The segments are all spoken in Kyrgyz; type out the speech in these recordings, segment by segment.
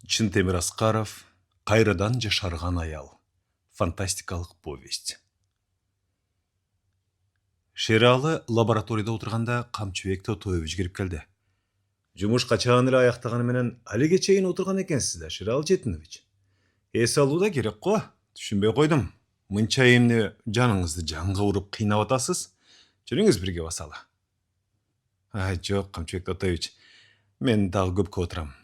Чынтемир Аскаров «Кайрадан жашарган аял». Фантастикалык повесть. Шералы лабораторияда отурганда Камчыбек Тотоевич кирип келди. Жумушка чаан эле аяктаганы менен алиге чейин отурган экенсиз да, Шералы Четинович. Эс алуу да керек го. Түшүнбөй койдум. Мынча эмне жаныңызды жанга уруп кыйнап атасыз? Жүрүңүз бирге басалы. Жок, Камчыбек Тотоевич. Мен дагы көпкө отурам.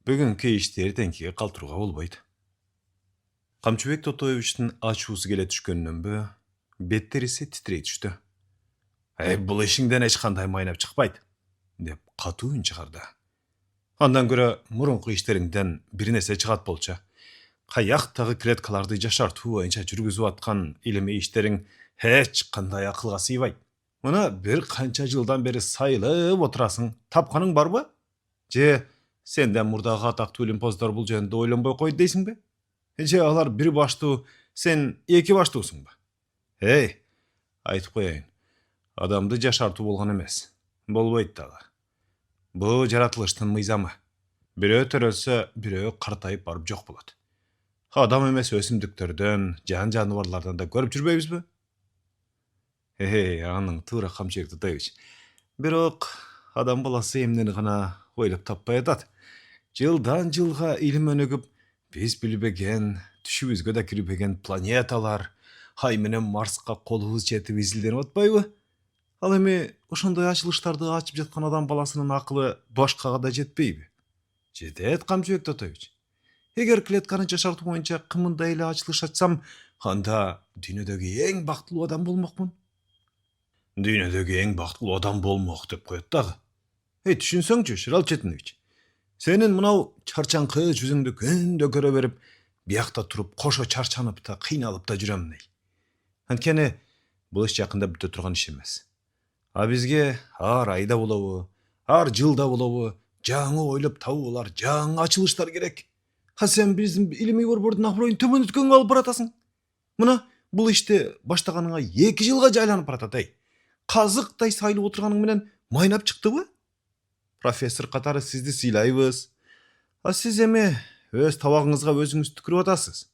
Бүгүнкү ишти эртеңкиге калтырууга болбойт. Камчыбек Тотоевичтин ачуусу келе түшкөнүнөнбү, бет териси титрей түштү. Бул ишиңден эч кандай майнап чыкпайт, деп катуу үн чыгарды. Андан көрө мурунку иштериңден бир нерсе чыгат болчу. Каяктагы клеткаларды жашартуу боюнча жүргүзүп аткан илимий иштериң эч кандай акылга сыйбайт. Мына бир канча жылдан бери сайылып отурасың, тапканың барбы? Же сенден мурдагы атактуу илимпоздор бул жөнүндө ойлонбой койду дейсиңби? Же алар бир баштуу, сен эки баштуусуңбу? Айтып коеюн. Адамды жашартуу болгон эмес. Болбойт дагы. Бул жаратылыштын мыйзамы. Бирөө төрөлсө, бирөө картайып барып жок болот. Адам эмес өсүмдүктөрдөн, жан жаныбарлардан да көрүп жүрбөйбүзбү? Аның туура, Камчыбек Тотоевич. Бирок адам баласы эмнени гана ойлоп таппай атат. Жылдан жылга илим өнүгүп, биз билбеген, түшүбүзгө да кирбеген планеталар, Ай менен Марска колубуз жетип изилденип атпайбы? Ал эми ошондой ачылыштарды ачып жаткан адам баласынын акылы башкага да жетпейби? Жетет, Камчыбек Тотоевич. Эгер клетканы жашартуу боюнча кымындай эле ачылыш ачсам, анда дүйнөдөгү эң бактылуу адам болмокмун. Дүйнөдөгү эң бактылуу адам болмок деп коет дагы. Түшүнсөңчү, Шералы Четинович. Сенин мынау чарчаңкы жүзүңдү күндө көрө берип, биякта туруп кошо чарчанып да, кыйналып да жүрөм. Анткени бул иш жакында бүтө турган иш эмес. А бизге ар айда болобу, ар жылда болобу, жаңы ойлоп табуулар, жаңы ачылыштар керек. Сен биздин илимий борбордун аброюн төмөндөткөнгө алып баратасың. Мына бул ишти баштаганыңа 2 жылга жайланып баратат. Казыктай сайылып отурганың менен майнап чыктыбы? Профессор катары сизди сыйлайбыз. А сиз эми өз табагыңызга өзүңүз түкүрүп атасыз.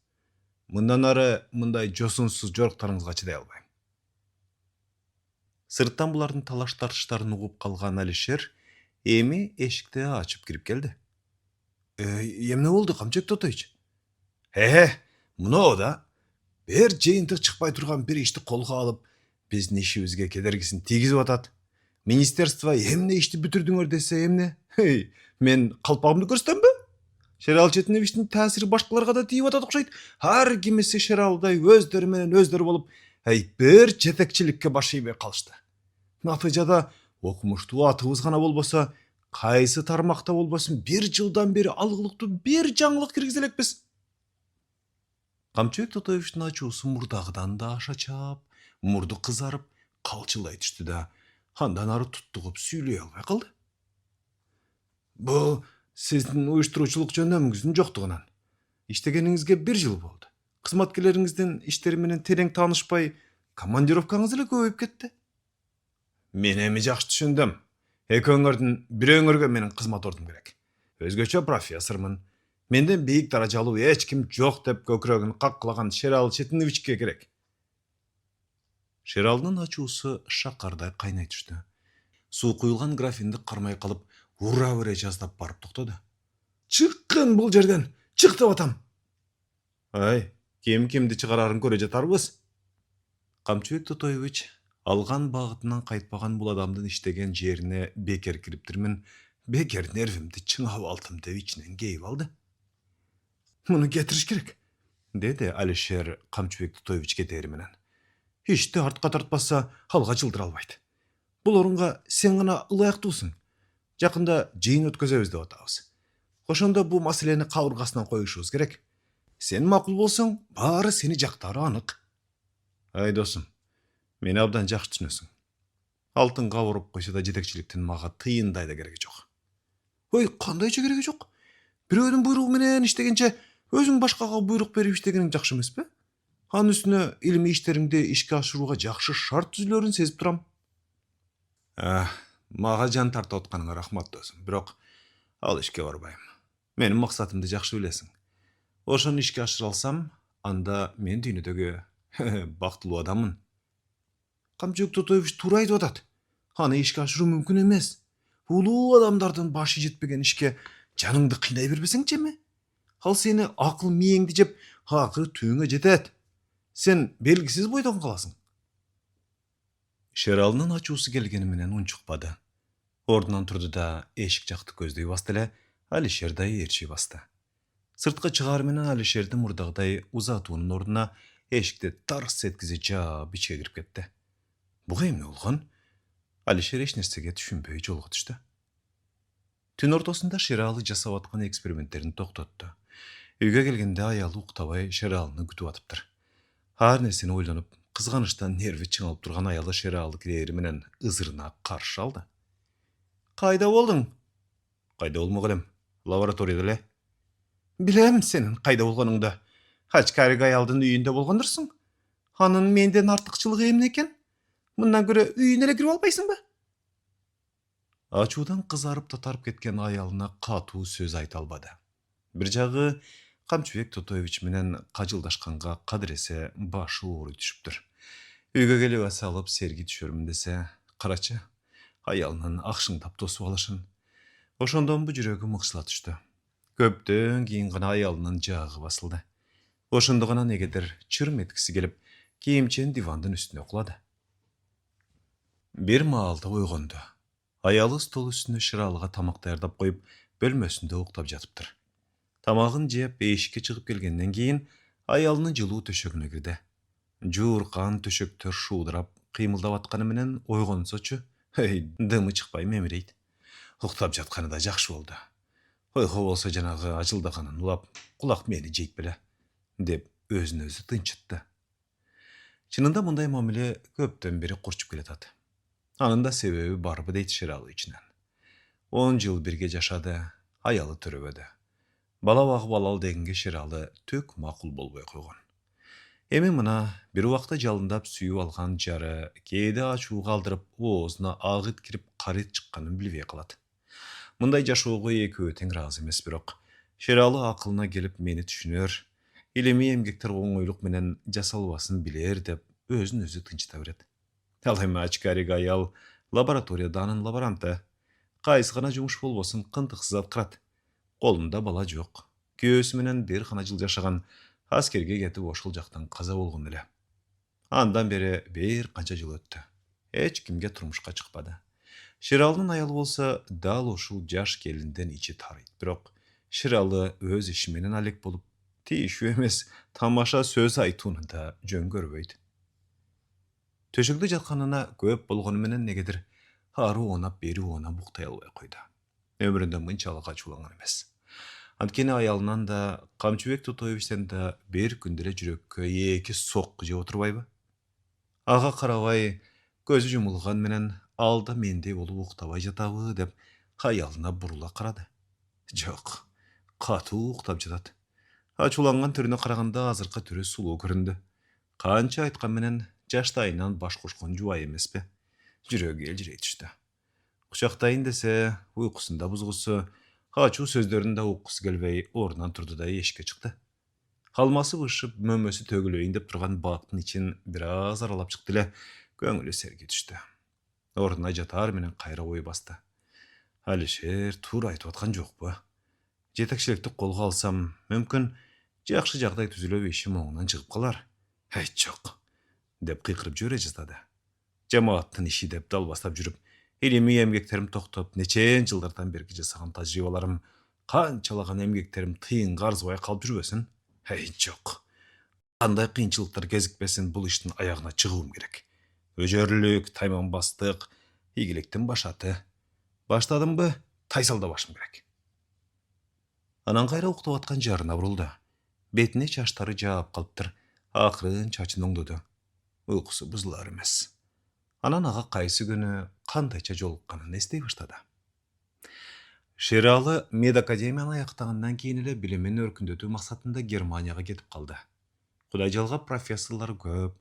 Мындан ары мындай жосунсуз жоруктарыңызга чыдай албайм. Сырттан булардын талаш тартыштарын угуп калган Алишер эми эшикти ачып кирип келди. Эмне болду, Камчыбек Тотоевич? Мынау да. Бир жыйынтык чыкпай турган бир ишти колго алып, биздин ишибизге кедергисин тийгизип атат. Министерство эмне ишти бүтүрдүңөр десе эмне? Мен калпагымды көрсөтөмбү? Шералы Четиновичтин таасири башкаларга да тийип атат окшойт. Ар кимиси Шералыдай өздөрү менен өздөрү болуп, бир жетекчиликке баш ийбей калышты. Натыйжада окумуштуу атыбыз гана болбосо, кайсы тармакта болбосун бир жылдан бери алгылыктуу бир жаңылык киргизе элекпиз. Камчыбек Тотоевичтин ачуусу мурдагыдан да аша чаап, мурду кызарып, калчылдай түштү да, андан ары туттугуп сүйлөй албай калды. Бул сиздин уюштуруучулук жөнөмүңүздүн жоктугунан. Иштегениңизге 1 жыл болду. Кызматкерлериңиздин иштери менен терең таанышпай, командировкаңыз эле көбөйүп кетти. Мен эми жакшы түшүндүм. Экөөңөрдүн бирөөңөргө менин кызмат ордум керек. Өзгөчө профессормун. Менден бийик даражалуу эч ким жок деп көкүрөгүн каккылаган Шералы Четиновичке керек. Шералдын ачуусу шакардай кайнай түштү. Суу куюлган графинди кармай калып, ура бере жаздап барып токтоду. Чыккын бул жерден, чык деп атам. Ким кимди чыгарарын көрө жатарбыз. Камчыбек Тотоевич алган багытынан кайтпаган бул адамдын иштеген жерине бекер кириптирмин, бекер нервимди чыңап алдым деп ичинен кейип алды. Муну кетириш керек, деди Алишер Камчыбек Тотоевич кетери менен. Ишти артка тартпаса, алга жылдыра албайт. Бул орунга сен гана ылайыктуусуң. Жакында жыйын өткөзөбүз деп атабыз. Ошондо бул маселени кабыргасынан коюшубуз керек. Сен макул болсоң, баары сени жактары анык. Досум, мени абдан жакшы түшүнөсүң. Алтынга уруп койсо да жетекчиликтин мага тыйындай да кереги жок. Кандайча кереги жок? Бирөөнүн буйругу менен иштегенче, өзүң башкага буйрук берип иштегениң жакшы эмеспи? Анын үстүнө илимий иштериңди ишке ашырууга жакшы шарт түзүлөрүн сезип турам. Мага жан тартып атканыңа рахмат досум, бирок ал ишке барбайм. Менин максатымды жакшы билесиң. Ошону ишке ашыра алсам, анда мен дүйнөдөгү бактылуу адаммын. Камчыбек Тотоевич туура айтып атат. Аны ишке ашыруу мүмкүн эмес. Улуу адамдардын башы жетпеген ишке жаныңды кыйнай бербесеңчи эми? Ал сени акыл мээңди жеп, акыры түбүңө жетет. Сен белгисиз бойдон каласың. Шералынын ачуусу келгени менен унчукпады. Ордунан турду да эшик жакты көздөй басты эле Алишер да ээрчи басты. Сыртка чыгаар менен Алишердин мурдагыдай узатуунун ордуна эшикти тарс эткизе жаап ичке кирип кетти. Буга эмне болгон? Алишер эч нерсеге түшүнбөй жолго түштү. Түн ортосунда Шералы жасап аткан эксперименттерин токтотту. Үйгө келгенде аялы уктабай Шералыны күтүп атыптыр. Ар нерсени ойлонуп, кызганычтан нерви чыңалып турган аялы Шералы кирери менен ызырына каршы алды. Кайда болдуң? Кайда болмок элем? Лабораторияда эле. Билем сенин кайда болгонуңду. Ачкарик аялдын үйүндө болгондурсуң. Анын менден артыкчылыгы эмне экен? Мындан көрө үйүнө эле кирип албайсыңбы? Ачуудан кызарып татарып кеткен аялына катуу сөз айта албады. Бир жагы Камчыбек Тотоевич менен кажылдашканга кадыресе башы ооруй түшүптүр. Үйгө келип аса алып серги түшөрмүн десе, карачы, аялынын акшыңдап тосуп алышын. Ошондон бу жүрөгү мыкшыла түштү. Көптөн кийин гана аялынын жаагы басылды. Ошондо гана негедир чырым эткиси келип, кийимчен дивандын үстүнө кулады. Бир маалда ойгонду. Аялы стол үстүнө Шыралыга тамак даярдап коюп, бөлмөсүндө уктап жатыптыр. Тамагын жеп эшикке чыгып келгенден кийин аялынын жылуу төшөгүнө кирди. Жууркан төшөктөр шуудурап, кыймылдап атканы менен ойгонсочу, дымы чыкпай мемирейт. Уктап жатканы да жакшы болду. Ойго болсо жанагы ажылдаганын улап, кулак мени жейт беле, деп өзүн өзү тынчытты. Чынында мындай мамиле көптөн бери курчуп келатат. Анын да себеби барбы дейт Шералы ичинен. 10 жыл бирге жашады, аялы төрөбөдү. Бала багып алалы дегенге Шералы төк макул болбой койгон. Эми мына бир убакта жалындап сүйүп алган жары кээде ачууга алдырып, оозуна агыт кирип карыт чыкканын билбей калат. Мындай жашоого экөө тең ыраазы эмес, бирок Шералы акылына келип мени түшүнөр, илимий эмгектер оңойлук менен жасалбасын билер деп өзүн өзү тынчыта берет. Ал эми ачкарик аял лабораторияда анын лаборанты. Кайсы гана жумуш болбосун кынтыксыз аткарат. Колунда бала жок. Күйөөсү менен бир гана жыл жашаган, аскерге кетип ошол жактан каза болгон эле. Андан бери бир канча жыл өттү. Эч кимге турмушка чыкпады. Шералынын аялы болсо дал ушул жаш келинден ичи тарыйт. Бирок Шералы өз иши менен алек болуп, тийишүү эмес, тамаша сөз айтууну да жөн көрбөйт. Төшөгдө жатканына көп болгону менен негедир ары оонап бери оонап уктай албай койду. Өмүрүндө мынчалык ачууланган эмес. Анткени аялынан да, Камчыбек Тотоевичтен да бир күндө эле жүрөккө 2 сокку жеп отурбайбы? Ага карабай, көзү жумулган менен алда мендей болуп уктабай жатабы деп аялына бурула карады. Жок, катуу уктап жатат. Ачууланган түрүнө караганда азыркы түрү сулуу көрүндү. Канча айткан менен жаштайынан баш кошкон жубай эмеспи? Жүрөгү элжирей түштү. Кучактайын десе, уйкусунда бузгусу, ачуу сөздөрүн да уккусу келбей, ордунан турду да эшикке чыкты. Калмасы бышып, мөмөсү төгүлөйүн деп турган бактын ичин бир аз аралап чыкты эле, көңүлү серги түштү. Ордуна жатаар менен кайра ой басты. Алишер туура айтып аткан жокпу? Жетекчиликти колго алсам, мүмкүн жакшы жагдай түзүлүп, ишим оңунан чыгып калар. Жок, деп кыйкырып жибере жаздады. Жамааттын иши деп далбастап жүрүп, илимий эмгектерим токтоп, нечен жылдардан берки жасаган тажрыйбаларым, канчалаган эмгектерим тыйынга арзыбай калып жүрбөсүн? Жок. Кандай кыйынчылыктар кезикпесин, бул иштин аягына чыгуум керек. Өжөрлүк, тайманбастык, ийгиликтин башаты. Баштадымбы, тайсалда башым керек. Анан кайра уктап аткан жарына бурулду. Бетине чачтары жаап калыптыр. Акырын чачын оңдоду. Уйкусу бузулар эмес. Анан ага кайсы күнү кандайча жолукканын эстей баштады. Шералы медакадемияны аяктагандан кийин эле билимин өркүндөтүү максатында Германияга кетип калды. Кудай жалгап профессорлор көп.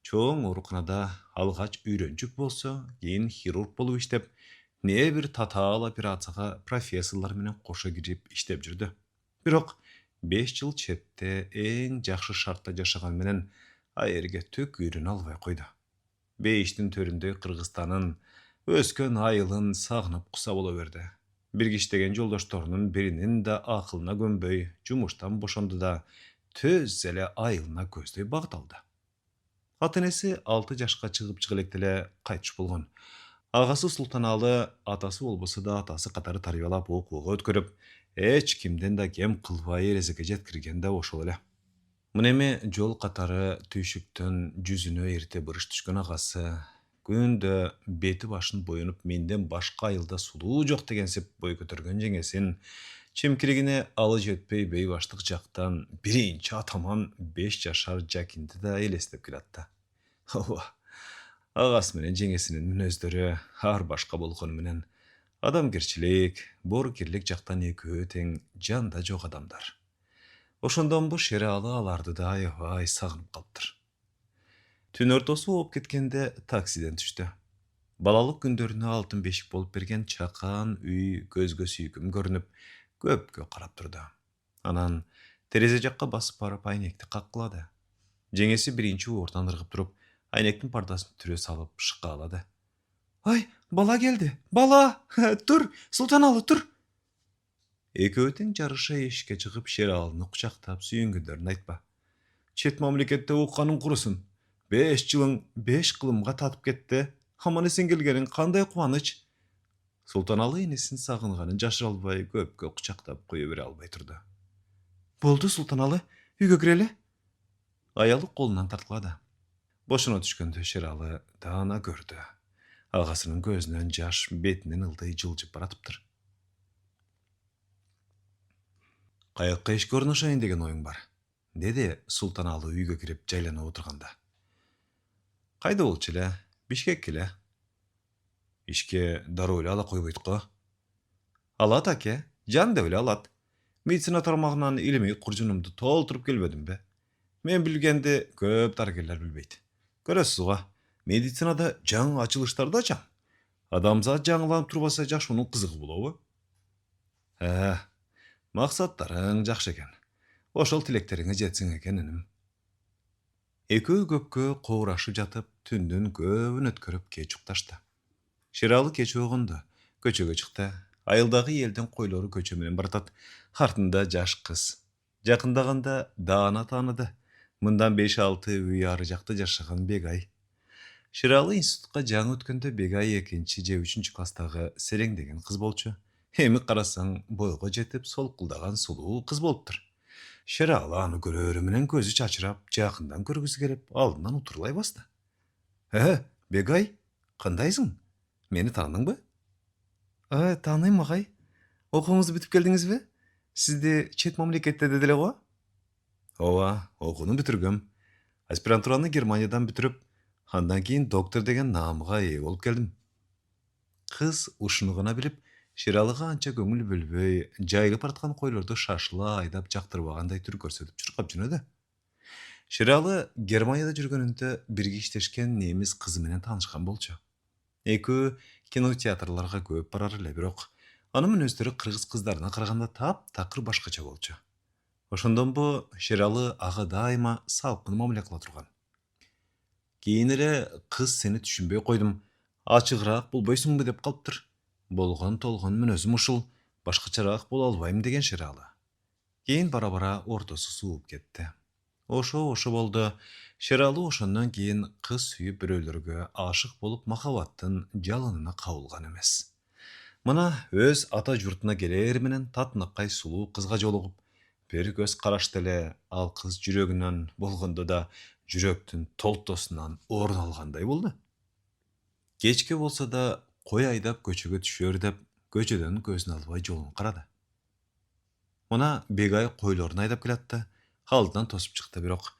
Чоң ооруканада алгач үйрөнчүк болсо, кийин хирург болуп иштеп, не бир татаал операцияга профессорлор менен кошо кирип иштеп жүрдү. Бирок 5 жыл четте эң жакшы шартта жашаган менен айерге түк үйрөнө албай койду. Бейиштин төрүндө Кыргызстанын өскөн айылын сагынып куса боло берди. Бирге иштеген жолдошторунун биринин да акылына көнбөй, жумуштан бошонду да төз эле айылына көздөй багыт алды. Ата энеси 6 жашка чыгып элек деле кайтыш болгон. Агасы Султаналы атасы болбосо да атасы катары тарбиялап окууга өткөрүп, эч кимден да кем кылбай эрезеге жеткирген да ошол эле. Мына эми жол катары түйшүктөн жүзүнө эрте бырыш түшкөн агасы, күндө бети башын боюнуп менден башка айылда сулуу жок дегенсип бой көтөргөн жеңесин, чимкиригине алы жетпей бейбаштык жактан биринчи атаман 5 жашар Жакинди да элестеп келатты. Ооба, агасы менен жеңесинин мүнөздөрү ар башка болгону менен адамгерчилик, боорукерлик жактан экөө тең жанда жок адамдар. Ошондон бу Шералы аларды да аябай сагынып калыптыр. Түн ортосу болуп кеткенде таксиден түштү. Балалык күндөрүнө алтын бешик болуп берген чакан үй көзгө сүйкүм көрүнүп, көпкө карап турду. Анан терезе жакка басып барып айнекти каккылады. Жеңеси биринчи уурдан ыргып туруп, айнектин пардасын түрө салып шыкаалады. Ай, бала келди, бала! Тур, Султаналы, тур! Экөө тең жарыша эшикке чыгып Шералыны кучактап сүйүнгөндөрүн айтпа. Чет мамлекетте укканың курусун. 5 жылың 5 кылымга татып кетти. Аман эсен келгениң кандай кубаныч. Султаналы энесин сагынганын жашыра албай көпкө кучактап кое бере албай турду. Болду, Султаналы, үйгө кирели. Аялы колунан тарткылады. Бошоно түшкөндө Шералы даана көрдү. Агасынын көзүнөн жаш бетинен ылдый жылжып баратыптыр. Каякка ишке орношоюн деген оюң бар? Деди Султаналы үйгө кирип жайланып отурганда. Кайда болчу эле? Бишкекке эле. Ишке дароо эле ала койбойт го. Алат аке, жан деп эле алат. Медицина тармагынан илимий куржунумду толтуруп келбедимби? Мен билгенди көп дарыгерлер билбейт. Көрөсүз го, медицинада жаңы ачылыштар да чаң. Адамзат жаңыланып турбаса жашоонун кызыгы болобу? Максаттарың жакшы экен. Ошол тилектериңе жетсиң экен, иним. Экөө көпкө коурашып жатып, түндүн көбүн өткөрүп кеч укташты. Шералы кеч уйгунду, көчөгө чыкты. Айылдагы элдин койлору көчө менен баратат. Артында жаш кыз. Жакындаганда даана тааныды. Мындан 5-6 үй ары жакта жашаган Бегай. Шералы институтка жаңы өткөндө Бегай 2 же 3 класстагы сереңдеген кыз болчу. Эми карасаң бойго жетип солкулдаган сулуу кыз болуптур. Шералы аны көрөрү менен көзү чачырап, жакындан көргүсү келип, алдынан утурлай басты. Бегай, кандайсың? Мени тааныңбы? Тааныйм, агай. Окууңузду бүтүп келдиңизби? Сизди чет мамлекетте деделе го? Ооба, окууну бүтүргөм. Аспирантураны Германиядан бүтүрүп, андан кийин доктор деген наамга ээ болуп келдим. Кыз ушуну гана билип, Шералыга анча көңүл бөлбөй, жайылып бараткан койлорду шашыла айдап жактырбагандай түр көрсөтүп чуркап жөнөдү. Шералы Германияда жүргөнүндө бирге иштешкен немис кызы менен таанышкан болчу. Экөө кинотеатрларга көп барар эле, бирок анын мүнөздөрү кыргыз кыздарына караганда таптакыр башкача болчу. Ошондон бу Шералы ага дайыма салкын мамиле кыла турган. Кийин эле кыз сени түшүнбөй койдум, ачыгыраак болбойсуңбу деп калыптыр. Болгон толгон мүнөзүм ушул, башкачараак боло албайм деген Шералы. Кийин бара-бара ортосу сууп кетти. Ошо болду. Шералы ошондон кийин кыз сүйүп бирөөлөргө ашык болуп махаббаттын жалынына кабылган эмес. Мына өз ата журтуна келээр менен татынакай сулуу кызга жолугуп, бир көз карашта эле ал кыз жүрөгүнөн болгондо да жүрөктүн толтосунан орун алгандай болду. Кечке болсо да кой айдап көчөгө түшөр деп, көчөдөн көзүн албай жолун карады. Мына Бегай койлорун айдап келатты. Алдынан тосуп чыкты, бирок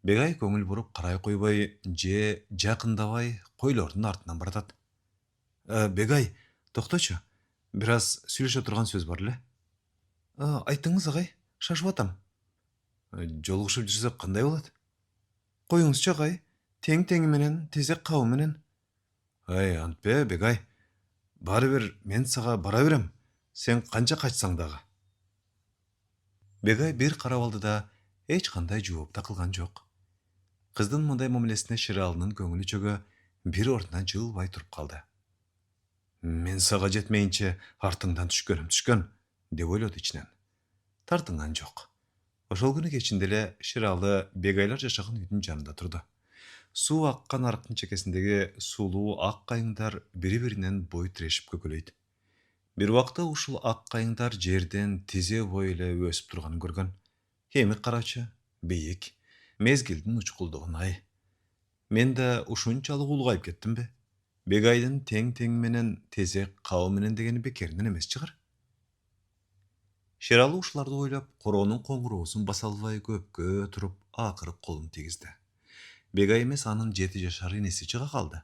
Бегай көңүл буруп карай койбой же жакындабай койлордун артынан баратат. Бегай, токточу. Бир аз сүйлөшө турган сөз бар эле. Айтыңыз, агай, шашып атам. Жолугушуп жүрсөк кандай болот? Коюңузчу, агай, тең-теңи менен, тезек кабы менен. Антпе, Бегай. Баары бир мен сага бара берем. Сен канча качсаң дагы. Бегай бир карап алды да эч кандай жооп да кылган жок. Кыздын мындай мамилесине Ширалынын көңүлү чөгө бир ордунан жылбай туруп калды. Мен сага жетмейинче артыңдан түшкөн деп ойлоду ичинен. Тартынган жок. Ошол күнү кечинде эле Ширалы Бегайлар жашаган үйдүн жанында турду. Суу аккан арыктын чекесиндеги сулуу ак кайыңдар бири-биринен бой тирешип көкөлөйт. Бир убакта ушул ак кайыңдар жерден тизе бой эле өсүп турганын көргөн. Эми карачы, бийик, мезгилдин учкулдугун ай. Мен да ушунчалык улгайып кеттимби? Бегайдын тең менен тезек кабы менен дегени бекеринен эмес чыгар. Шералы ушуларды ойлоп, короонун коңуроосун баса албай көпкө туруп, акыры колун тийгизди. Бегай эмес анын 7 жашар иниси чыга калды.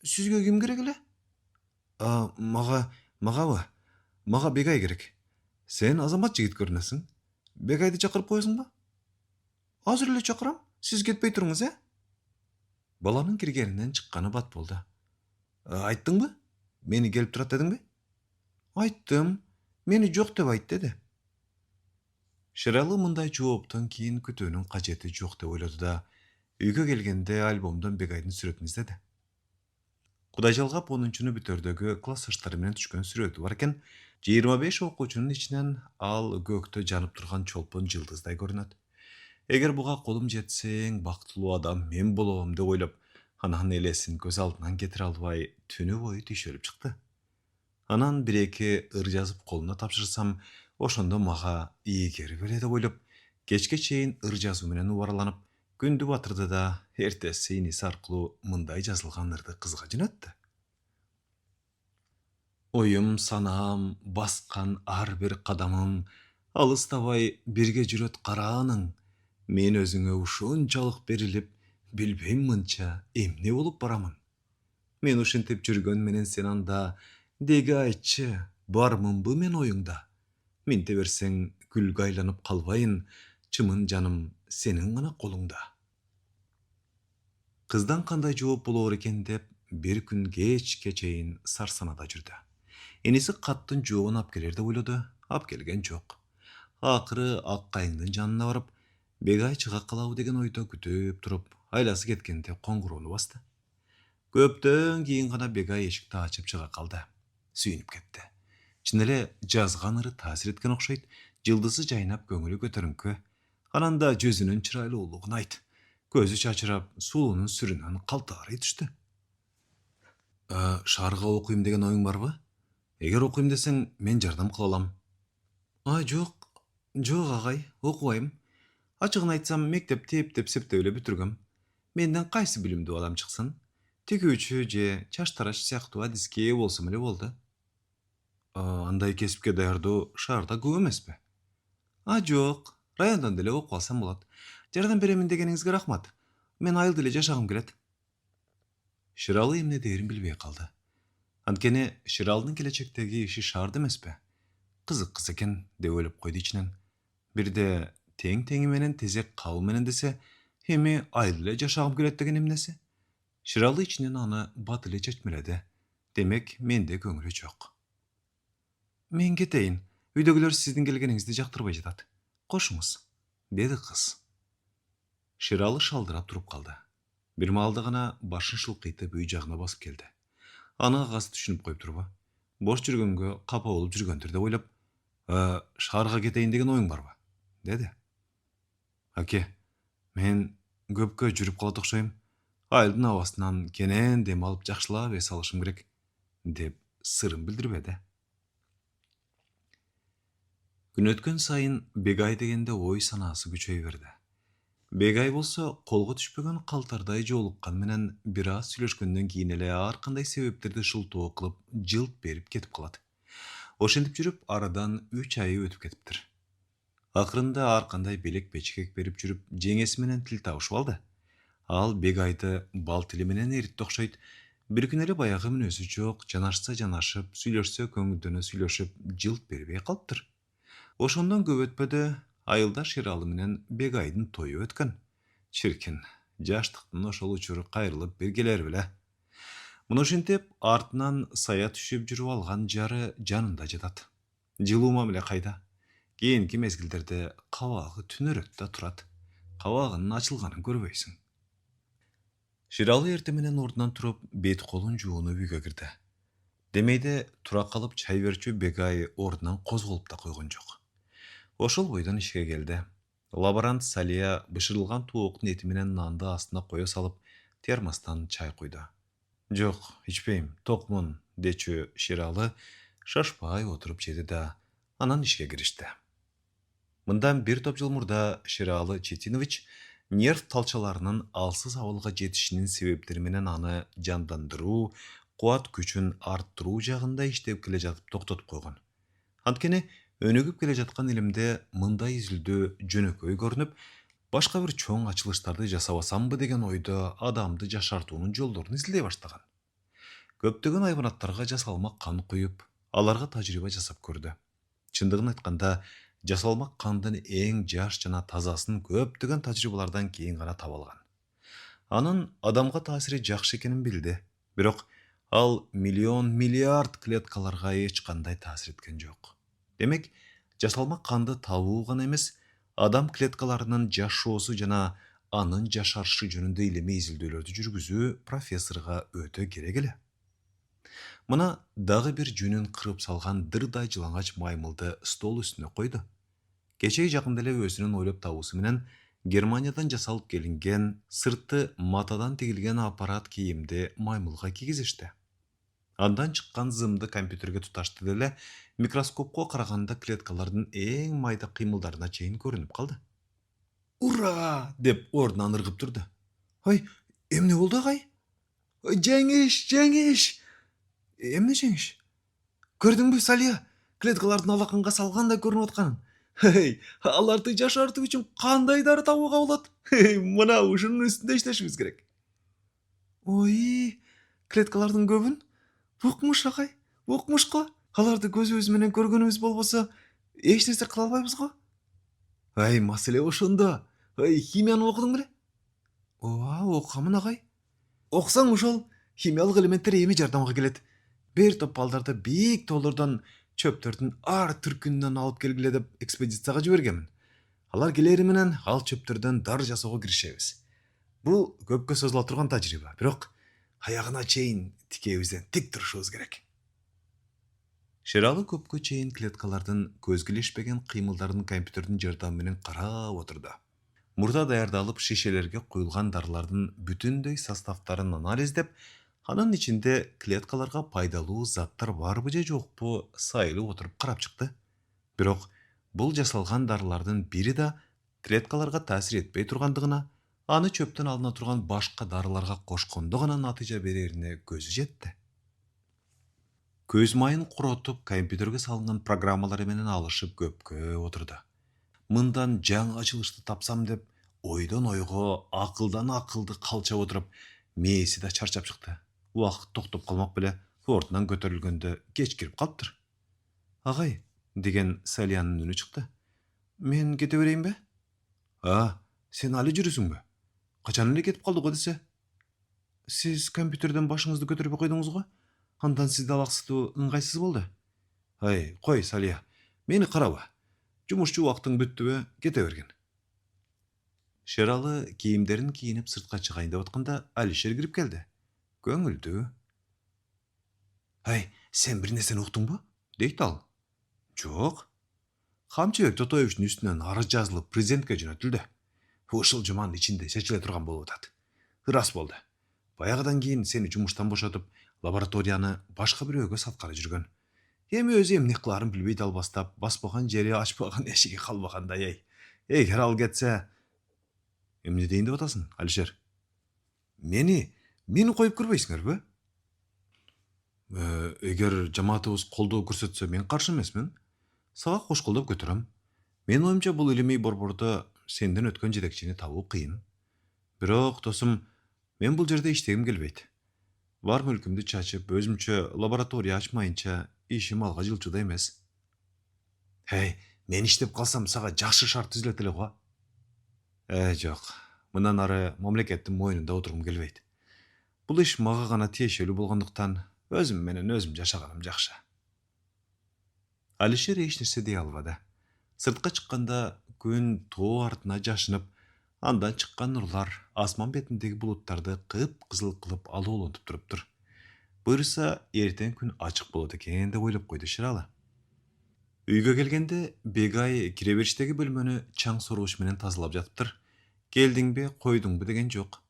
Сизге ким керек эле? Магабы? Мага Бегай керек. Сен азамат жигит көрүнөсүң. Бегайды чакырып коесуңбу? Азыр эле чакырам. Сиз кетпей туруңуз, Баланын киргенинен чыкканы бат болду. Айттыңбы? Мени келип турат дедиңби? Айттым. Мени жок деп айт деди. Шыралы мындай жооптон кийин күтүүнүн кажети жок деп ойлоду да, үйгө келгенде альбомдон Бегайдын сүрөтүн издеди. Кудай жалгап 10-чуну бүтөрдөгү классташтары менен түшкөн сүрөтү бар экен. 25 окуучунун ичинен ал көктө жанып турган чолпон жылдыздай көрүнөт. Эгер буга колум жетсе эң бактылуу адам мен болом деп ойлоп, анан элесин көз алдынан кетире албай түнү бою түйшөлүп чыкты. Анан 1-2 ыр жазып колуна тапшырсам, ошондо мага ийгери беле деп ойлоп, кечке чейин ыр жазуу менен убараланып, күндү батырды да эртеси иниси аркылуу мындай жазылган ырды кызга жөнөттү. Оюм санаам баскан ар бир кадамым, алыстабай бирге жүрөт карааның. Мен өзүңө ушунчалык берилип, билбейм мынча эмне болуп барамын. Мен ушинтип жүргөн менен сен анда, деги айтчы, бармынбы мен оюңда. Минте берсең гүлгө айланып калбайын, чымын жаным сенин гана колуңда. Кыздан кандай жооп болоор экен деп, бир күн кечке чейин сарсанада жүрдү. Эниси каттын жообун алып келер деп ойлоду, алып келген жок. Акыры ак кайыңдын жанына барып, Бегай чыга калабы деген ойдо күтүп туруп, айласы кеткенде коңгуроону басты. Көптөн кийин гана Бегай эшикти ачып чыга калды. Сүйүнүп кетти. Чын эле жазган ыры таасир эткен окшойт. Жылдызы жайнап көңүлү көтөрүңкү. Анан да жүзүнүн чырайлуулугун айт. Көзү чачырап, сулуунун сүрүнөн калтарый түштү. Шаарга окуйм деген оюң барбы? Эгер окуйм десең, мен жардам кыла алам. Жок. Жок агай, окубайм. Ачыгын айтсам, мектепти эптеп септеп эле бүтүргөм. Менден кайсы билимдүү адам чыксын? Тигүүчү же чач тараш сыяктуу адиске ээ болсом эле болду. Андай кесипке даярдоо шаарда көп эмеспи? Жок. Райондон деле окуп алсам болот. Жардам беремин дегениңизге рахмат. Мен айылда эле жашагым келет. Шыралы эмне дээрин билбей калды. Анткени Шыралдын келечектеги иши шаарда эмеспи? Кызык кыз экен деп ойлоп койду ичинен. Бирде тең менен тезек кабы менен десе, эми айылда эле жашагым келет деген эмнеси? Шыралы ичинен аны бат эле чечмеледи. Демек, менде көңүлү жок. Мен кетейин. Үйдөгүлөр сиздин келгениңизди жактырбай жатат. Кошуңуз, деди кыз. Шыралы шалдырап туруп калды. Бир маалда гана башын шылкыйтып үй жагына басып келди. Аны агасы түшүнүп коюптурбу? Бош жүргөнгө капа болуп жүргөндүр деп ойлоп, шаарга кетейин деген оюң барбы? Деди. Аке, мен көпкө жүрүп калат окшойм. Айылдын абасынан кенен дем алып жакшылап эс алышым керек, деп сырын билдирбеди. Күн өткөн сайын Бегай дегенде ой санаасы күчөй берди. Бегай болсо колго түшпөгөн калтардай жолуккан менен бир аз сүйлөшкөндөн кийин эле ар кандай себептерди шылтоо кылып жылт берип кетип калат. Ошентип жүрүп арадан 3 ай өтүп кетиптир. Акырында ар кандай белек бечкек берип жүрүп жеңеси менен тил табышып алды. Ал Бегайды бал тили менен эритти окшойт. Бир күн эле баягы мүнөзү жок, жанашса жанашып, сүйлөшсө көңүлдөнө сүйлөшүп, жылт бербей калыптыр. Ошондон көп өтпөдө айылда Шыралы менен Бегайдын тою өткөн. Чиркин, жаштыктын ошол учуру кайрылып бир келер беле. Муну ушинтип артынан сая түшүп жүрүп алган жары жанында жатат. Жылуу мамиле кайда? Кийинки мезгилдерде кабагы түнөрөк да турат. Кабагынын ачылганын көрбөйсүң. Ширалы эртең менен ордунан туруп, бет колун жуунуп үйгө кирди. Демейде тура калып чай берчү Бегай ордунан козголуп да койгон жок. Ошол бойдон ишке келди. Лаборант Салия бышырылган тууктун эти менен нанды астына кое салып, термостан чай куйду. Жок, ичпейм, токмун, дечү Ширалы шашпай отуруп жеди да, анан ишке киришти. Мындан бир топ жыл мурда Ширалы Четинович нерв талчаларынын алсыз абылга жетишинин себептери менен аны жандандыруу, кубат күчүн арттыруу жагында иштеп келе жатып токтотуп койгон. Анткени өнүгүп келе жаткан илимде мындай изилдөө жөнөкөй көрүнүп, башка бир чоң ачылыштарды жасабасамбы деген ойдо адамды жашартуунун жолдорун изилдей баштаган. Көптөгөн айбанаттарга жасалма кан куюп, аларга тажрыйба жасап көрдү. Чындыгын айтканда, жасалма кандын эң жаш жана тазасын көптөгөн тажрыйбалардан кийин гана таба алган. Анын адамга таасири жакшы экенин билди. Бирок ал миллион миллиард клеткаларга эч кандай таасир эткен жок. Демек, жасалма канды табуу гана эмес, адам клеткаларынын жашоосу жана анын жашарышы жөнүндө илимий изилдөөлөрдү жүргүзүү профессорго өтө керек эле. Мына дагы бир жүнүн кырып салган дырдай жылаңач маймылды стол үстүнө койду. Кечээ жакында эле өзүнүн ойлоп табуусу менен Германиядан жасалып келинген сырты матадан тигилген аппарат кийимди маймылга кийгизишти. Андан чыккан зымды компьютерге туташтырды эле микроскопко караганда клеткалардын эң майда кыймылдарына чейин көрүнүп калды. Ура! Деп ордунан ыргып турду. Ой, эмне болду агай? Жеңиш, жеңиш! Эмне жеңиш? Көрдүңбү, Салия? Клеткалардын алаканга салгандай көрүнүп атканын. Аларды жашартуу үчүн кандай дары табууга болот? Мына ушунун үстүндө иштешибиз керек. Ой, клеткалардын көбүн укмуш агай, укмуш го. Аларды көзүбүз менен көргөнүбүз болбосо, эч нерсе кыла албайбыз го. Маселе ошондо. Химияны окудуң беле? Ооба, окугамын агай. Окусаң ошол химиялык элементтер эми жардамга келет. Бир топ балдарды бийик тоолордон чөптөрдүн ар түркүнүнөн алып келгиле деп экспедицияга жибергенмин. Алар келери менен ал чөптөрдөн дар жасоого киришебиз. Бул көпкө созула турган тажрыйба, бирок аягына чейин тикебизден тик турушубуз керек. Шералы көпкө чейин клеткалардын көзгө илишпеген кыймылдарын компьютердин жардамы менен карап отурду. Мурда даярдалып шишелерге куюлган дарылардын бүтүндөй составтарын анализдеп, анын ичинде клеткаларга пайдалуу заттар барбы же жокпу сайылып отуруп карап чыкты. Бирок бул жасалган дарылардын бири да клеткаларга таасир этпей тургандыгына, аны чөптөн алына турган башка дарыларга кошкондо гана натыйжа берерине көзү жетти. Көз майын куротуп, компьютерге салынган программалары менен алышып көпкө отурду. Мындан жаңы ачылышты тапсам деп, ойдон ойго, акылдан акылды калчап отуруп, мээси да чарчап чыкты. Убакыт токтоп калмак беле, ордунан көтөрүлгөндө кеч кирип калыптыр. Агай, деген Салиянын үнү чыкты. Мен кете берейинби? Сен али жүрүсүңбү? Качан эле кетип калдык го десе? Сиз компьютерден башыңызды көтөрбөй койдуңуз го? Андан сизди алаксытуу ыңгайсыз болду. Кой, Салия, мени караба. Жумушчу убактың бүттүбү, кете берген. Шералы кийимдерин кийинип сыртка чыгайын деп атканда Алишер кирип келди. Көңүлдүү. Сен бир нерсени уктуңбу? Дейт ал. Жок. Камчыбек Тотоевичтин үстүнөн арыз жазылып президентке жөнөтүлдү. Ушул жуманын ичинде чечиле турган болуп атат. Ырас болду. Баягыдан кийин сени жумуштан бошотуп, лабораторияны башка бирөөгө саткары жүргөн. Эми өзү эмне кылаарын билбей далбастап, баспаган жери, ачпаган эшиги калбагандай. Эгер ал кетсе... Эмне дейин деп атасың, Алишер? Мени коюп көрбөйсүңөрбү? Эгер жамаатыбыз колдоо көрсөтсө, мен каршы эмесмин. Сага кошколдоп көтөрөм. Менин оюмча, бул илимий борбордо сенден өткөн жетекчини табуу кыйын. Бирок, досум, мен бул жерде иштегим келбейт. Бар мүлкүмдү чачып, өзүмчө лаборатория ачмайынча ишим алга жылчуда эмес. Мен иштеп калсам, сага жакшы шарт түзүлөт эле го. Жок. Мындан ары мамлекеттин мойнунда отургум келбейт. Бул иш мага гана тиешелүү болгондуктан өзүм менен өзүм жашаганым жакшы. Алишер эч нерсе дей албады. Сыртқа чыкканда күн тоо артына жашынып, андан чыккан нурлар асман бетиндеги булуттарды кып-кызыл кылып алуулантып туруптур. Буюрса, эртең күн ачык болот экен деп ойлоп койду Шыралы. Үйгө келгенде Бегай кире бериштеги бөлмөнү чаң соргуч менен тазалап жатыптыр. Келдиңби, койдуңбу деген жок.